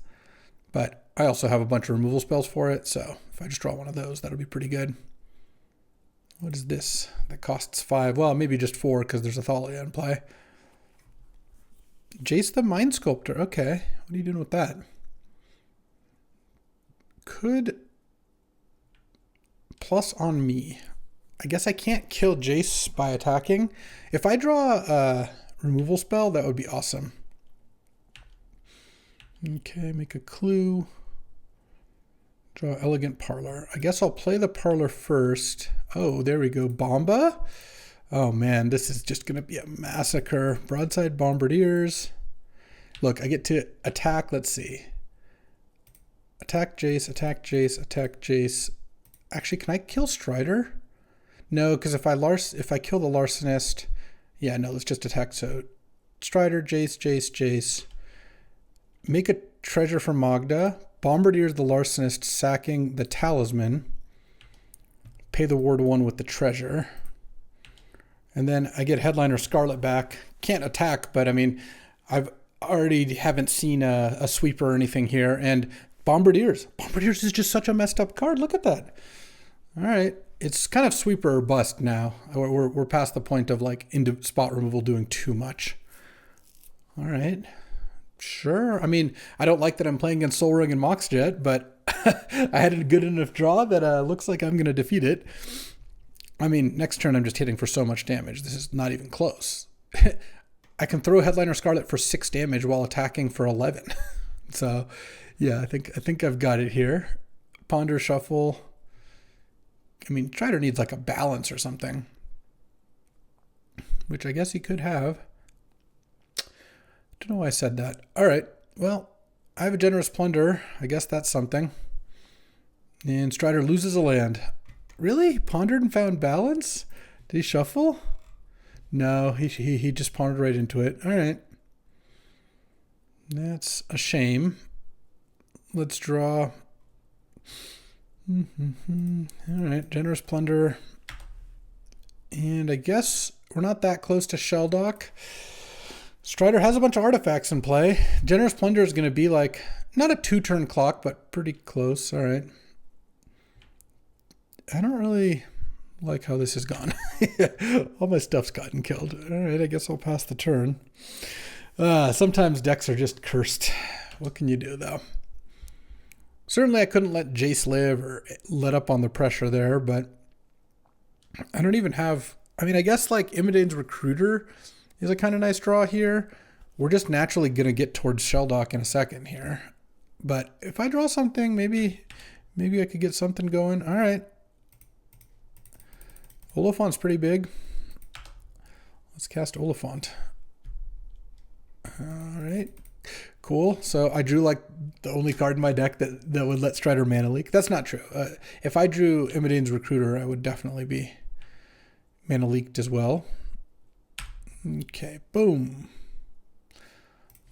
But I also have a bunch of removal spells for it, so if I just draw one of those, that'll be pretty good. What is this? That costs 5. Well, maybe just 4 because there's a Thalia in play. Jace the Mind Sculptor. Okay, what are you doing with that? Could plus on me. I guess I can't kill Jace by attacking. If I draw a removal spell, that would be awesome. Okay, make a Clue. Draw Elegant Parlor. I guess I'll play the Parlor first. Oh, there we go. Bomba? Oh man, this is just going to be a massacre. Broadside Bombardiers. Look, I get to attack. Let's see. Attack Jace, attack Jace, attack Jace. Actually, can I kill Strider? No, because if I kill the Larcenist, yeah, no, let's just attack. So Strider, Jace, Jace, Jace. Make a Treasure for Magda. Bombardiers the Larcenist, sacking the Talisman. Pay the Ward 1 with the treasure. And then I get Headliner Scarlet back. Can't attack, but I mean, I've already haven't seen a sweeper or anything here. And Bombardiers. Bombardiers is just such a messed up card. Look at that. All right. It's kind of sweeper or bust now. We're past the point of like into spot removal doing too much. All right. Sure. I mean, I don't like that I'm playing against Soul Ring and Moxjet, but I had a good enough draw that looks like I'm going to defeat it. I mean, next turn I'm just hitting for so much damage. This is not even close. I can throw Headliner Scarlet for 6 damage while attacking for 11. So, yeah, I think I've got it here. Ponder, shuffle. I mean, Strider needs like a balance or something, which I guess he could have. Don't know why I said that. All right. Well, I have a Generous Plunderer. I guess that's something. And Strider loses a land. Really? Pondered and found balance? Did he shuffle? No, he just pondered right into it. All right. That's a shame. Let's draw. All right. Generous Plunderer. And I guess we're not that close to Shelldock. Strider has a bunch of artifacts in play. Generous Plunderer is going to be like, not a 2-turn clock, but pretty close. All right. I don't really like how this has gone. All my stuff's gotten killed. All right, I guess I'll pass the turn. Sometimes decks are just cursed. What can you do, though? Certainly I couldn't let Jace live or let up on the pressure there, but I don't even have... I mean, I guess like Imidane's Recruiter is a kind of nice draw here. We're just naturally going to get towards Shelldock in a second here. But if I draw something, maybe I could get something going. All right. Oliphant's pretty big. Let's cast Oliphant. All right. Cool. So I drew like the only card in my deck that would let Strider mana leak. That's not true. If I drew Imidane's Recruiter, I would definitely be mana leaked as well. Okay, boom.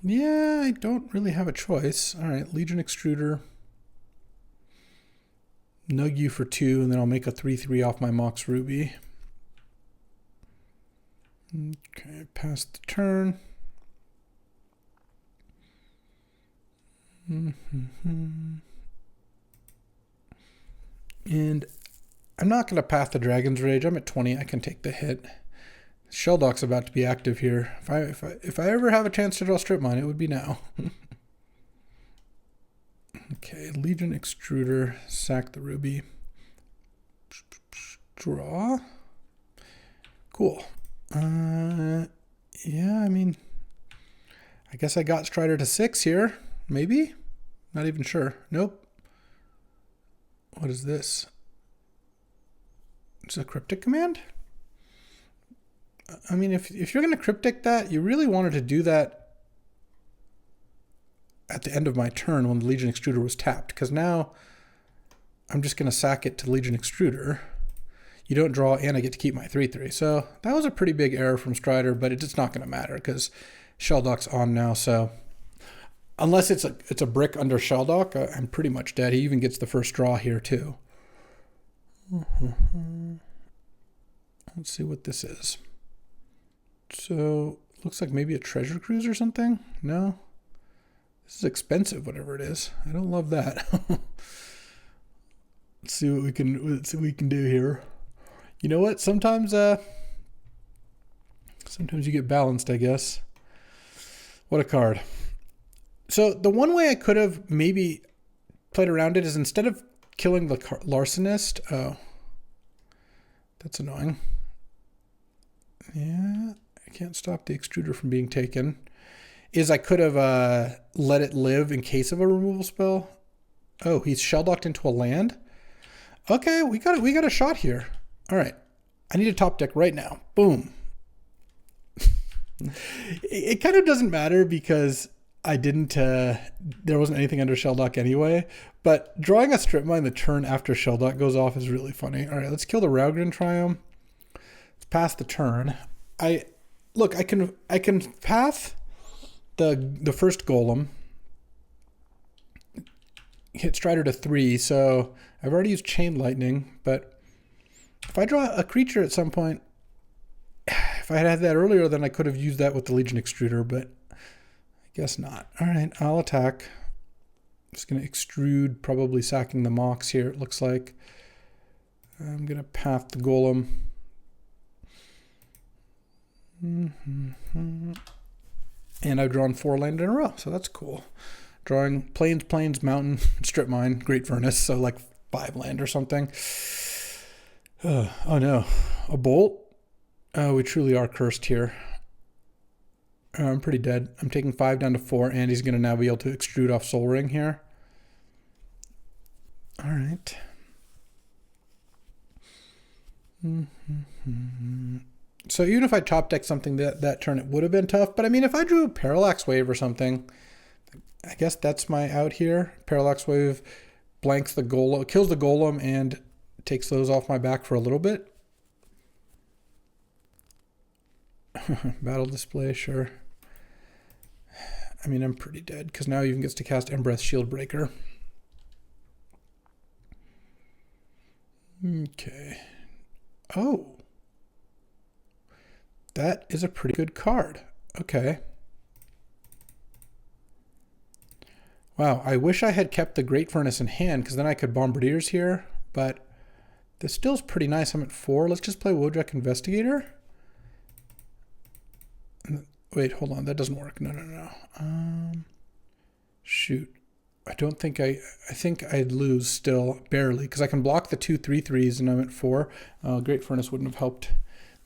Yeah, I don't really have a choice. All right, Legion Extruder. Nug you for 2, and then I'll make a 3/3 off my Mox Ruby. Okay, pass the turn. And I'm not going to path the Dragon's Rage. I'm at 20. I can take the hit. Shelldock's about to be active here. If I ever have a chance to draw Strip Mine, it would be now. Okay, Legion Extruder, sack the Ruby. Draw. Cool. Yeah, I mean, I guess I got Strider to 6 here. Maybe? Not even sure. Nope. What is this? It's a cryptic command? I mean, if you're going to cryptic that, you really wanted to do that at the end of my turn when the Legion Extruder was tapped, because now I'm just going to sack it to Legion Extruder. You don't draw, and I get to keep my 3/3. So that was a pretty big error from Strider, but it's not going to matter because Shelldock's on now. So unless it's a brick under Shelldock, I'm pretty much dead. He even gets the first draw here too. Let's see what this is. So looks like maybe a treasure cruise or something. No, this is expensive, whatever it is. I don't love that. Let's see what we can do here. You know what? Sometimes you get balanced, I guess. What a card. So the one way I could have maybe played around it is instead of killing the Larcenist. Oh, that's annoying. Yeah, I can't stop the Extruder from being taken. Is I could have let it live in case of a removal spell. Oh, he's Shelldocked into a land. Okay, we got a shot here. All right, I need a top deck right now. Boom. It kind of doesn't matter because I didn't. There wasn't anything under Shelldock anyway. But drawing a Strip Mine the turn after Shelldock goes off is really funny. All right, let's kill the Raugrin Triumph. Let's pass the turn. I can path the first Golem. hit Strider to 3, so I've already used Chain Lightning, but if I draw a creature at some point, if I had that earlier, then I could have used that with the Legion Extruder, but I guess not. All right, I'll attack. Just going to extrude, probably sacking the Mox here, it looks like. I'm going to path the Golem. And I've drawn 4 land in a row, so that's cool. Drawing Plains, Mountain, Strip Mine, Great Furnace, so like 5 land or something. Oh no, a Bolt? Oh, we truly are cursed here. I'm pretty dead. I'm taking 5 down to 4, and he's going to now be able to extrude off Soul Ring here. All right. So even if I top deck something that turn, it would have been tough. But I mean, if I drew Parallax Wave or something, I guess that's my out here. Parallax Wave blanks the Golem, kills the Golem, and takes those off my back for a little bit. Battle Display, sure. I mean, I'm pretty dead because now he even gets to cast Embrace Shield Breaker. Okay. Oh. That is a pretty good card. Okay. Wow, I wish I had kept the Great Furnace in hand because then I could Bombardiers here, but this still is pretty nice. I'm at 4. Let's just play Wodrek Investigator. Wait, hold on. That doesn't work. No. Shoot. I don't think I think I'd lose still, barely, because I can block the 2 3/3s and I'm at 4. Great Furnace wouldn't have helped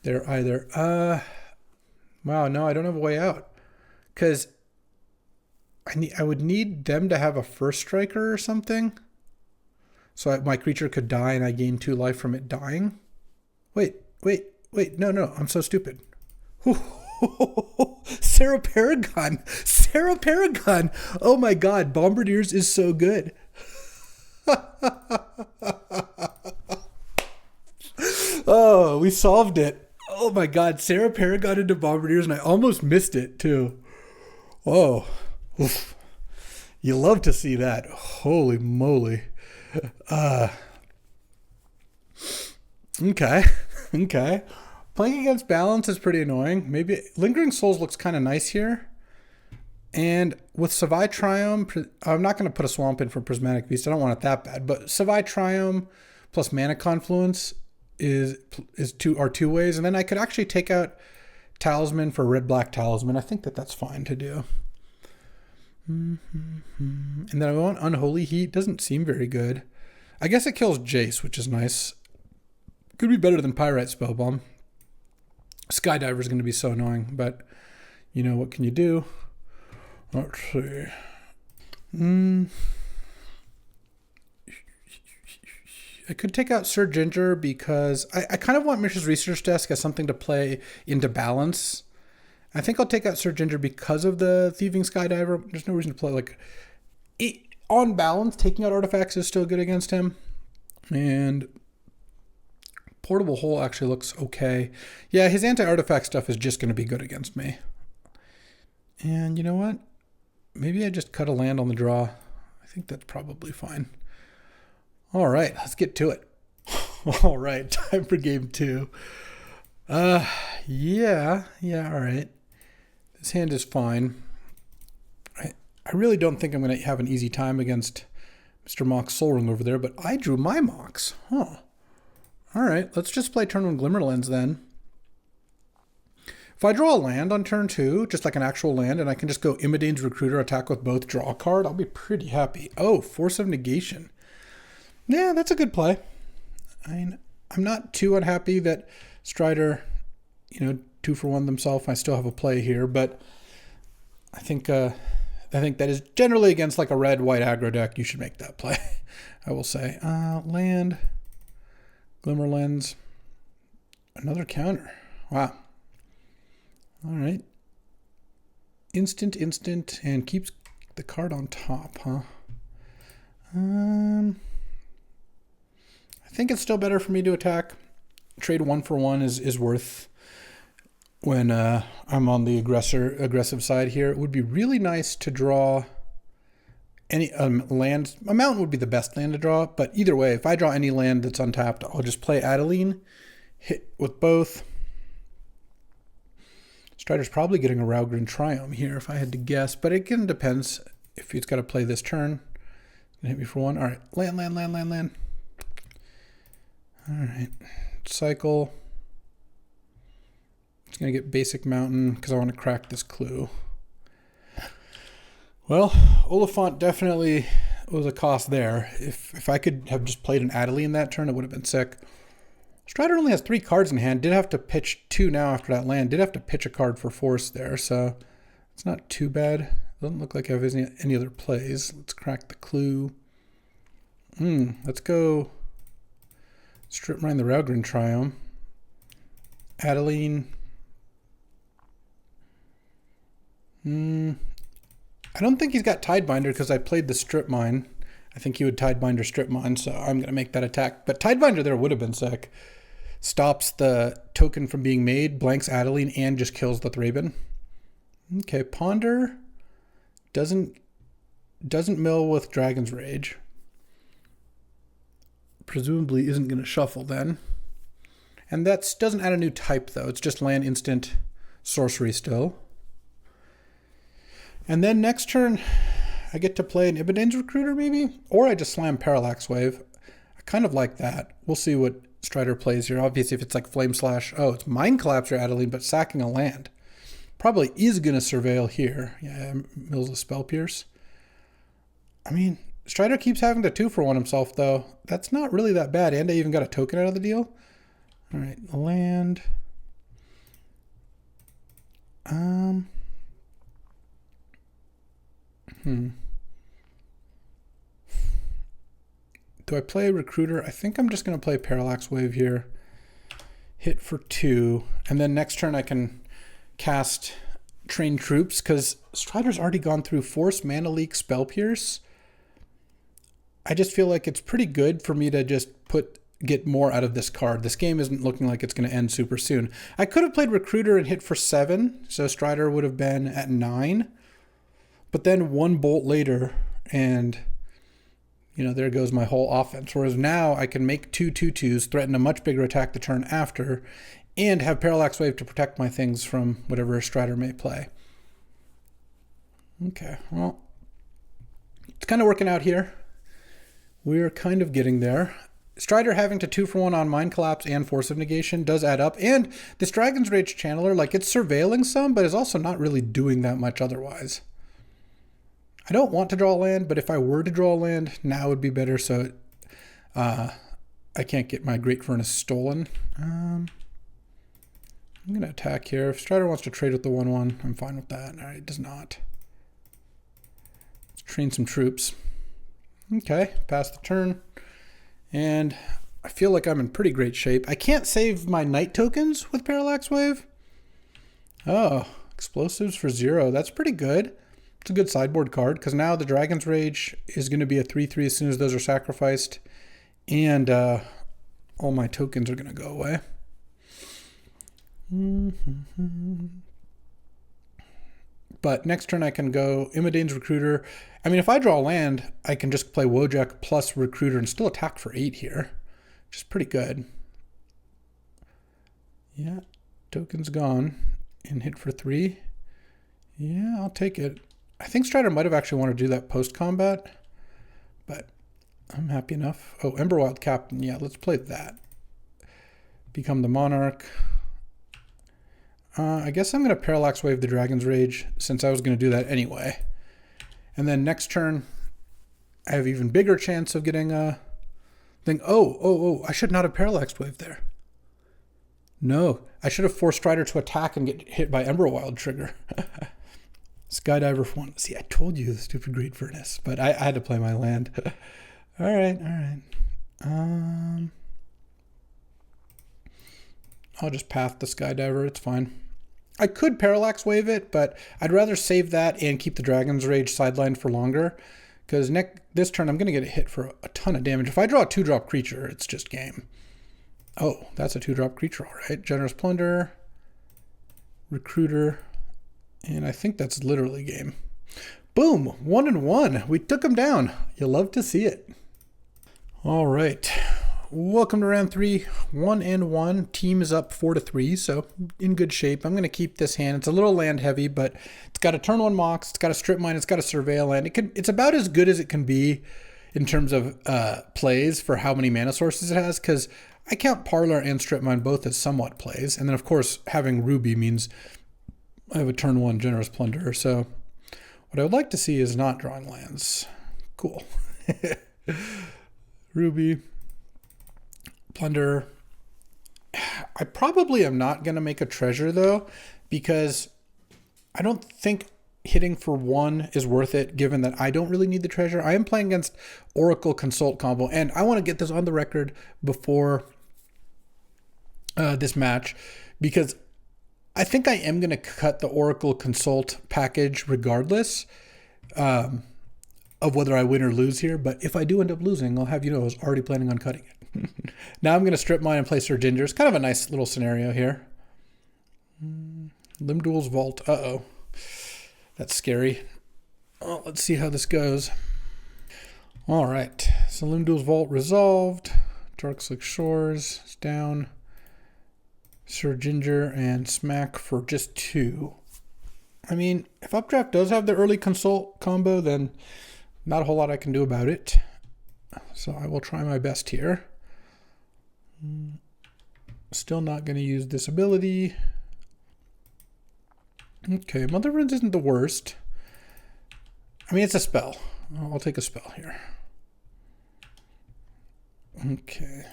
there either. Wow, no, I don't have a way out. Because I would need them to have a first striker or something. So my creature could die and I gain 2 life from it dying. Wait. No, I'm so stupid. Sarah Paragon. Oh my god, Bombardiers is so good. Oh, we solved it. Oh my god, Sarah Paragon into Bombardiers, and I almost missed it too. Oh, oof. You love to see that. Holy moly. Okay. Playing against balance is pretty annoying. Maybe Lingering Souls looks kind of nice here. And with Savai Triumph, I'm not going to put a swamp in for Prismatic Beast. I don't want it that bad. But Savai Triumph plus Mana Confluence are 2 ways. And then I could actually take out Talisman for Red-Black Talisman. I think that's fine to do. And then I want Unholy Heat. Doesn't seem very good. I guess it kills Jace, which is nice. Could be better than Pyrite Spellbomb. Skydiver is going to be so annoying, but you know, what can you do? Let's see. I could take out Sir Ginger because I kind of want Mishra's Research Desk as something to play into balance. I think I'll take out Sir Ginger because of the Thieving Skydiver. There's no reason to play on balance. Taking out artifacts is still good against him, and Portable Hole actually looks okay. Yeah, his anti-artifact stuff is just going to be good against me. And you know what? Maybe I just cut a land on the draw. I think that's probably fine. All right, let's get to it. All right, time for game 2. Yeah, all right. This hand is fine. I really don't think I'm going to have an easy time against Mr. Mox Soul Ring over there, but I drew my Mox. Huh. All right, let's just play turn 1 Glimmerlands then. If I draw a land on turn 2, just like an actual land, and I can just go Imidane's Recruiter, attack with both, draw a card, I'll be pretty happy. Oh, Force of Negation. Yeah, that's a good play. I mean, I'm not too unhappy that Strider, 2 for 1 themselves. I still have a play here, but I think that is generally against like a red-white aggro deck. You should make that play, I will say. Land. Glimmerlands. Another counter. Wow. All right. Instant, and keeps the card on top, huh? I think it's still better for me to attack. Trade 1 for 1 is worth when I'm on the aggressive side here. It would be really nice to draw any land, a mountain would be the best land to draw, but either way, if I draw any land that's untapped, I'll just play Adeline, hit with both. Strider's probably getting a Raugrin Triome here if I had to guess, but it again depends if he's got to play this turn. Hit me for one. All right, land. All right, cycle. It's going to get basic mountain because I want to crack this clue. Well, Oliphant definitely was a cost there. If I could have just played an Adeline that turn, it would have been sick. Strider only has 3 cards in hand. Did have to pitch 2 now after that land. Did have to pitch a card for force there, so it's not too bad. Doesn't look like I have any other plays. Let's crack the clue. Let's go strip mine the Raugrin Triome. Adeline. I don't think he's got Tidebinder because I played the strip mine. I think he would Tidebinder strip mine, so I'm going to make that attack. But Tidebinder there would have been sick. Stops the token from being made, blanks Adeline, and just kills the Thraben. Okay, Ponder doesn't mill with Dragon's Rage. Presumably isn't going to shuffle then. And that doesn't add a new type though. It's just land instant sorcery still. And then next turn, I get to play an Ibadan's Recruiter maybe? Or I just slam Parallax Wave. I kind of like that. We'll see what Strider plays here. Obviously if it's like Flame Slash, oh, it's Mind Collapse or Adeline, but sacking a land. Probably is going to Surveil here. Yeah, mills a Spell Pierce. I mean, Strider keeps having to 2-for-1 himself though. That's not really that bad. And I even got a token out of the deal. All right, land. Do I play Recruiter? I think I'm just going to play Parallax Wave here. Hit for 2. And then next turn I can cast Train Troops because Strider's already gone through Force, Mana Leak, Spell Pierce. I just feel like it's pretty good for me to just get more out of this card. This game isn't looking like it's going to end super soon. I could have played Recruiter and hit for 7. So Strider would have been at 9. But then 1 bolt later, and you know, there goes my whole offense. Whereas now I can make 2 2/2s, threaten a much bigger attack the turn after, and have Parallax Wave to protect my things from whatever Strider may play. Okay, well, it's kind of working out here. We're kind of getting there. Strider having to 2-for-1 on Mind Collapse and Force of Negation does add up. And this Dragon's Rage Channeler, like it's surveilling some, but is also not really doing that much otherwise. I don't want to draw land, but if I were to draw land, now would be better. So I can't get my Great Furnace stolen. I'm going to attack here. If Strider wants to trade with the 1/1, I'm fine with that. All right, it does not. Let's train some troops. Okay, pass the turn. And I feel like I'm in pretty great shape. I can't save my Knight tokens with Parallax Wave. Oh, explosives for 0. That's pretty good. It's a good sideboard card because now the Dragon's Rage is going to be a 3/3 as soon as those are sacrificed. And all my tokens are going to go away. But next turn I can go Imadane's Recruiter. I mean, if I draw land, I can just play Wojak plus Recruiter and still attack for 8 here, which is pretty good. Yeah, token's gone and hit for 3. Yeah, I'll take it. I think Strider might have actually wanted to do that post-combat, but I'm happy enough. Oh, Emberwild Captain. Yeah, let's play that. Become the Monarch. I guess I'm going to Parallax Wave the Dragon's Rage since I was going to do that anyway. And then next turn, I have even bigger chance of getting a thing. Oh, I should not have Parallax Wave there. No, I should have forced Strider to attack and get hit by Emberwild trigger. Skydiver for 1. See, I told you the stupid Great Furnace, but I had to play my land. All right. I'll just path the Skydiver. It's fine. I could Parallax Wave it, but I'd rather save that and keep the Dragon's Rage sidelined for longer because this turn I'm going to get a hit for a ton of damage. If I draw a 2-drop creature, it's just game. Oh, that's a 2-drop creature, all right. Generous Plunderer, Recruiter. And I think that's literally game. Boom, 1-1. We took him down. You love to see it. All right. Welcome to round 3, 1-1. Team is up 4-3, so in good shape. I'm going to keep this hand. It's a little land heavy, but it's got a turn 1 mox, it's got a strip mine, it's got a surveil land. It's about as good as it can be in terms of plays for how many mana sources it has, because I count Parlor and strip mine both as somewhat plays. And then, of course, having Ruby means I have a turn 1 Generous Plunderer. So what I would like to see is not drawing lands. Cool. Ruby, Plunderer. I probably am not going to make a treasure, though, because I don't think hitting for 1 is worth it, given that I don't really need the treasure. I am playing against Oracle Consult combo, and I want to get this on the record before this match, because I think I am going to cut the Oracle Consult package regardless of whether I win or lose here. But if I do end up losing, I'll have you know I was already planning on cutting it. Now I'm going to strip mine and play Sir Ginger. It's kind of a nice little scenario here. Limdual's Vault. Uh-oh. That's scary. Oh, let's see how this goes. All right. So Limdual's Vault resolved. Darkslick Shores is down. Sir Ginger and Smack for just 2. I mean, if Updraft does have the early Consult combo, then not a whole lot I can do about it. So I will try my best here. Still not going to use this ability. Okay, Mother Runes isn't the worst. I mean, it's a spell. I'll take a spell here. Okay.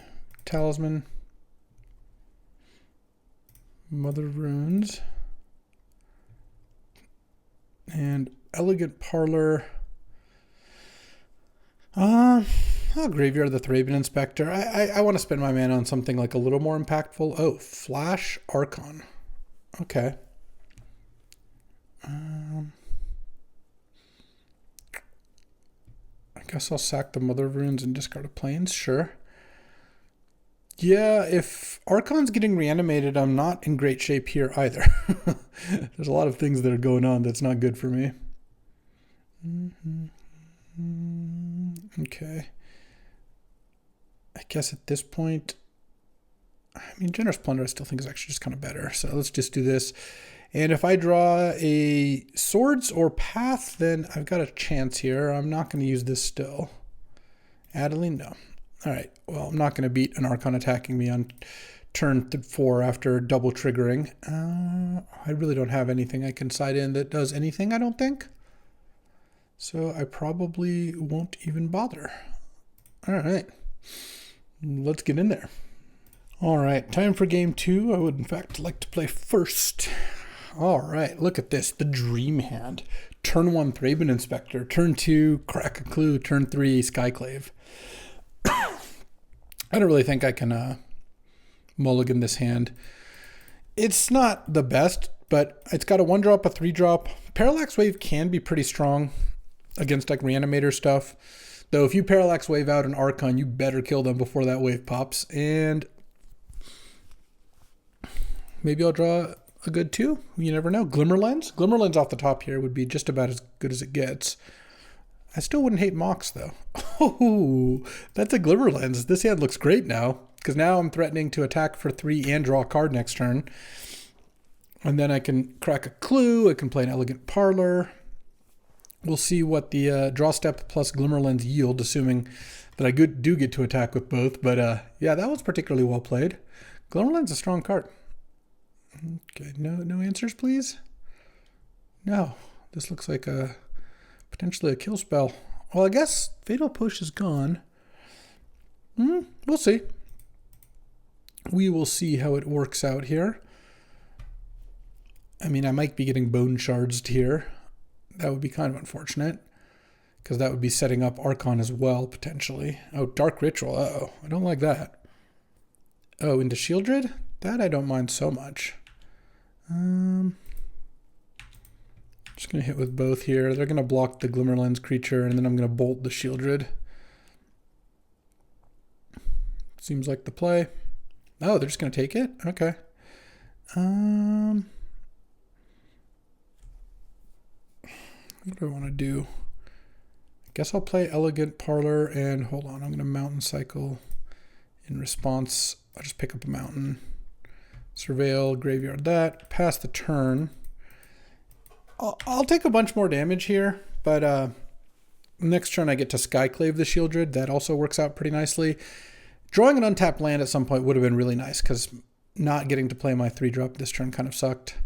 Talisman. Mother Runes. And Elegant Parlor. I'll Graveyard the Thraben Inspector. I want to spend my mana on something like a little more impactful. Oh, Flash Archon. Okay. I guess I'll sack the Mother Runes and discard a Plains. Sure. Yeah, if Archon's getting reanimated, I'm not in great shape here either. There's a lot of things that are going on that's not good for me. Okay. I guess at this point, I mean, Generous Plunderer I still think is actually just kind of better. So let's just do this. And if I draw a Swords or Path, then I've got a chance here. I'm not going to use this still. Adeline, no. All right, well, I'm not going to beat an Archon attacking me on turn 4 after double triggering. I really don't have anything I can side in that does anything, I don't think. So I probably won't even bother. All right, let's get in there. All right, time for game 2. I would, in fact, like to play first. All right, look at this, the dream hand. Turn 1, Thraben Inspector. Turn 2, Crack a Clue. Turn 3, Skyclave. I don't really think I can mulligan this hand. It's not the best, but it's got a 1-drop, a 3-drop. Parallax Wave can be pretty strong against like Reanimator stuff. Though if you Parallax Wave out an Archon, you better kill them before that wave pops. And maybe I'll draw a good 2. You never know. Glimmerlens? Glimmerlens off the top here would be just about as good as it gets. I still wouldn't hate Mox, though. Oh, that's a Glimmerlens. This hand looks great now, because now I'm threatening to attack for 3 and draw a card next turn. And then I can Crack a Clue. I can play an Elegant Parlor. We'll see what the Draw Step plus Glimmerlens yield, assuming that I do get to attack with both. But yeah, that was particularly well played. Glimmerlens is a strong card. Okay, no answers, please? No. This looks like potentially a kill spell. Well, I guess Fatal Push is gone. We'll see. We will see how it works out here. I mean, I might be getting Bone Shards here. That would be kind of unfortunate, because that would be setting up Archon as well, potentially. Oh, Dark Ritual. Uh-oh. I don't like that. Oh, into Shieldred? That I don't mind so much. Just going to hit with both here. They're going to block the Glimmerlens creature, and then I'm going to bolt the Shieldred. Seems like the play. Oh, they're just going to take it? Okay. What do I want to do? I guess I'll play Elegant Parlor, and hold on, I'm going to Mountain Cycle. In response, I'll just pick up a mountain. Surveil, Graveyard that, pass the turn. I'll take a bunch more damage here, but next turn I get to Skyclave the Shieldred. That also works out pretty nicely. Drawing an untapped land at some point would have been really nice, because not getting to play my 3-drop this turn kind of sucked.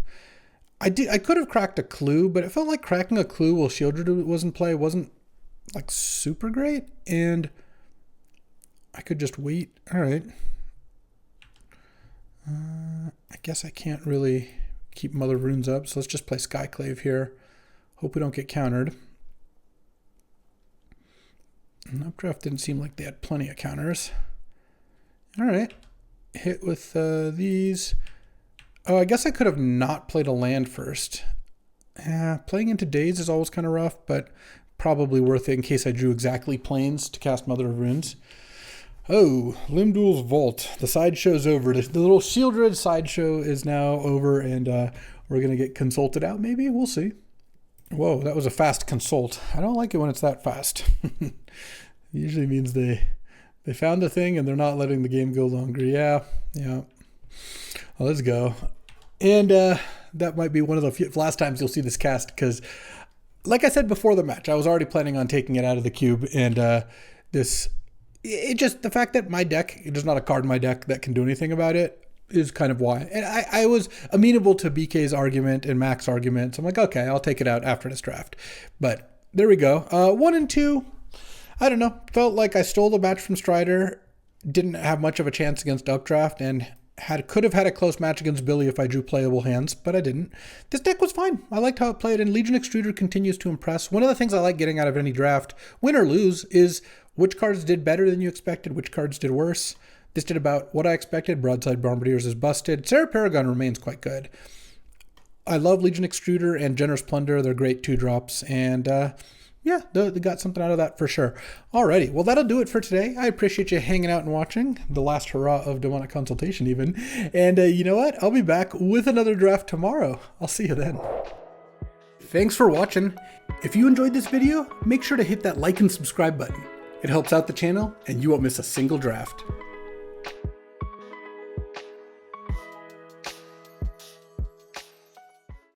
I could have cracked a Clue, but it felt like cracking a Clue while Shieldred was in play wasn't like super great, and I could just wait. All right. I guess I can't really keep Mother of Runes up, so let's just play Skyclave here. Hope we don't get countered. And Updraft didn't seem like they had plenty of counters. All right. Hit with these. Oh, I guess I could have not played a land first. Playing into Daze is always kind of rough, but probably worth it in case I drew exactly plains to cast Mother of Runes. Oh, Limdul's Vault. The sideshow's over. The little Shieldred sideshow is now over, and we're going to get consulted out, maybe? We'll see. Whoa, that was a fast consult. I don't like it when it's that fast. It usually means they found the thing and they're not letting the game go longer. Yeah. Well, let's go. And that might be one of the few last times you'll see this cast, because like I said before the match, I was already planning on taking it out of the cube, and the fact that my deck, there's not a card in my deck that can do anything about it, is kind of why. And I was amenable to BK's argument and Mac's argument, so I'm like, okay, I'll take it out after this draft. But there we go. 1 and 2, I don't know. Felt like I stole the match from Strider. Didn't have much of a chance against Updraft, and could have had a close match against Billy if I drew playable hands, but I didn't. This deck was fine. I liked how it played, and Legion Extruder continues to impress. One of the things I like getting out of any draft, win or lose, is which cards did better than you expected, which cards did worse. This did about what I expected. Broadside Bombardiers is busted. Sarah Paragon remains quite good. I love Legion Extruder and Generous Plunderer. They're great 2-drops, and yeah, they got something out of that for sure. Alrighty, well, that'll do it for today. I appreciate you hanging out and watching. The last hurrah of Demonic Consultation even. And you know what? I'll be back with another draft tomorrow. I'll see you then. Thanks for watching. If you enjoyed this video, make sure to hit that like and subscribe button. It helps out the channel, and you won't miss a single draft.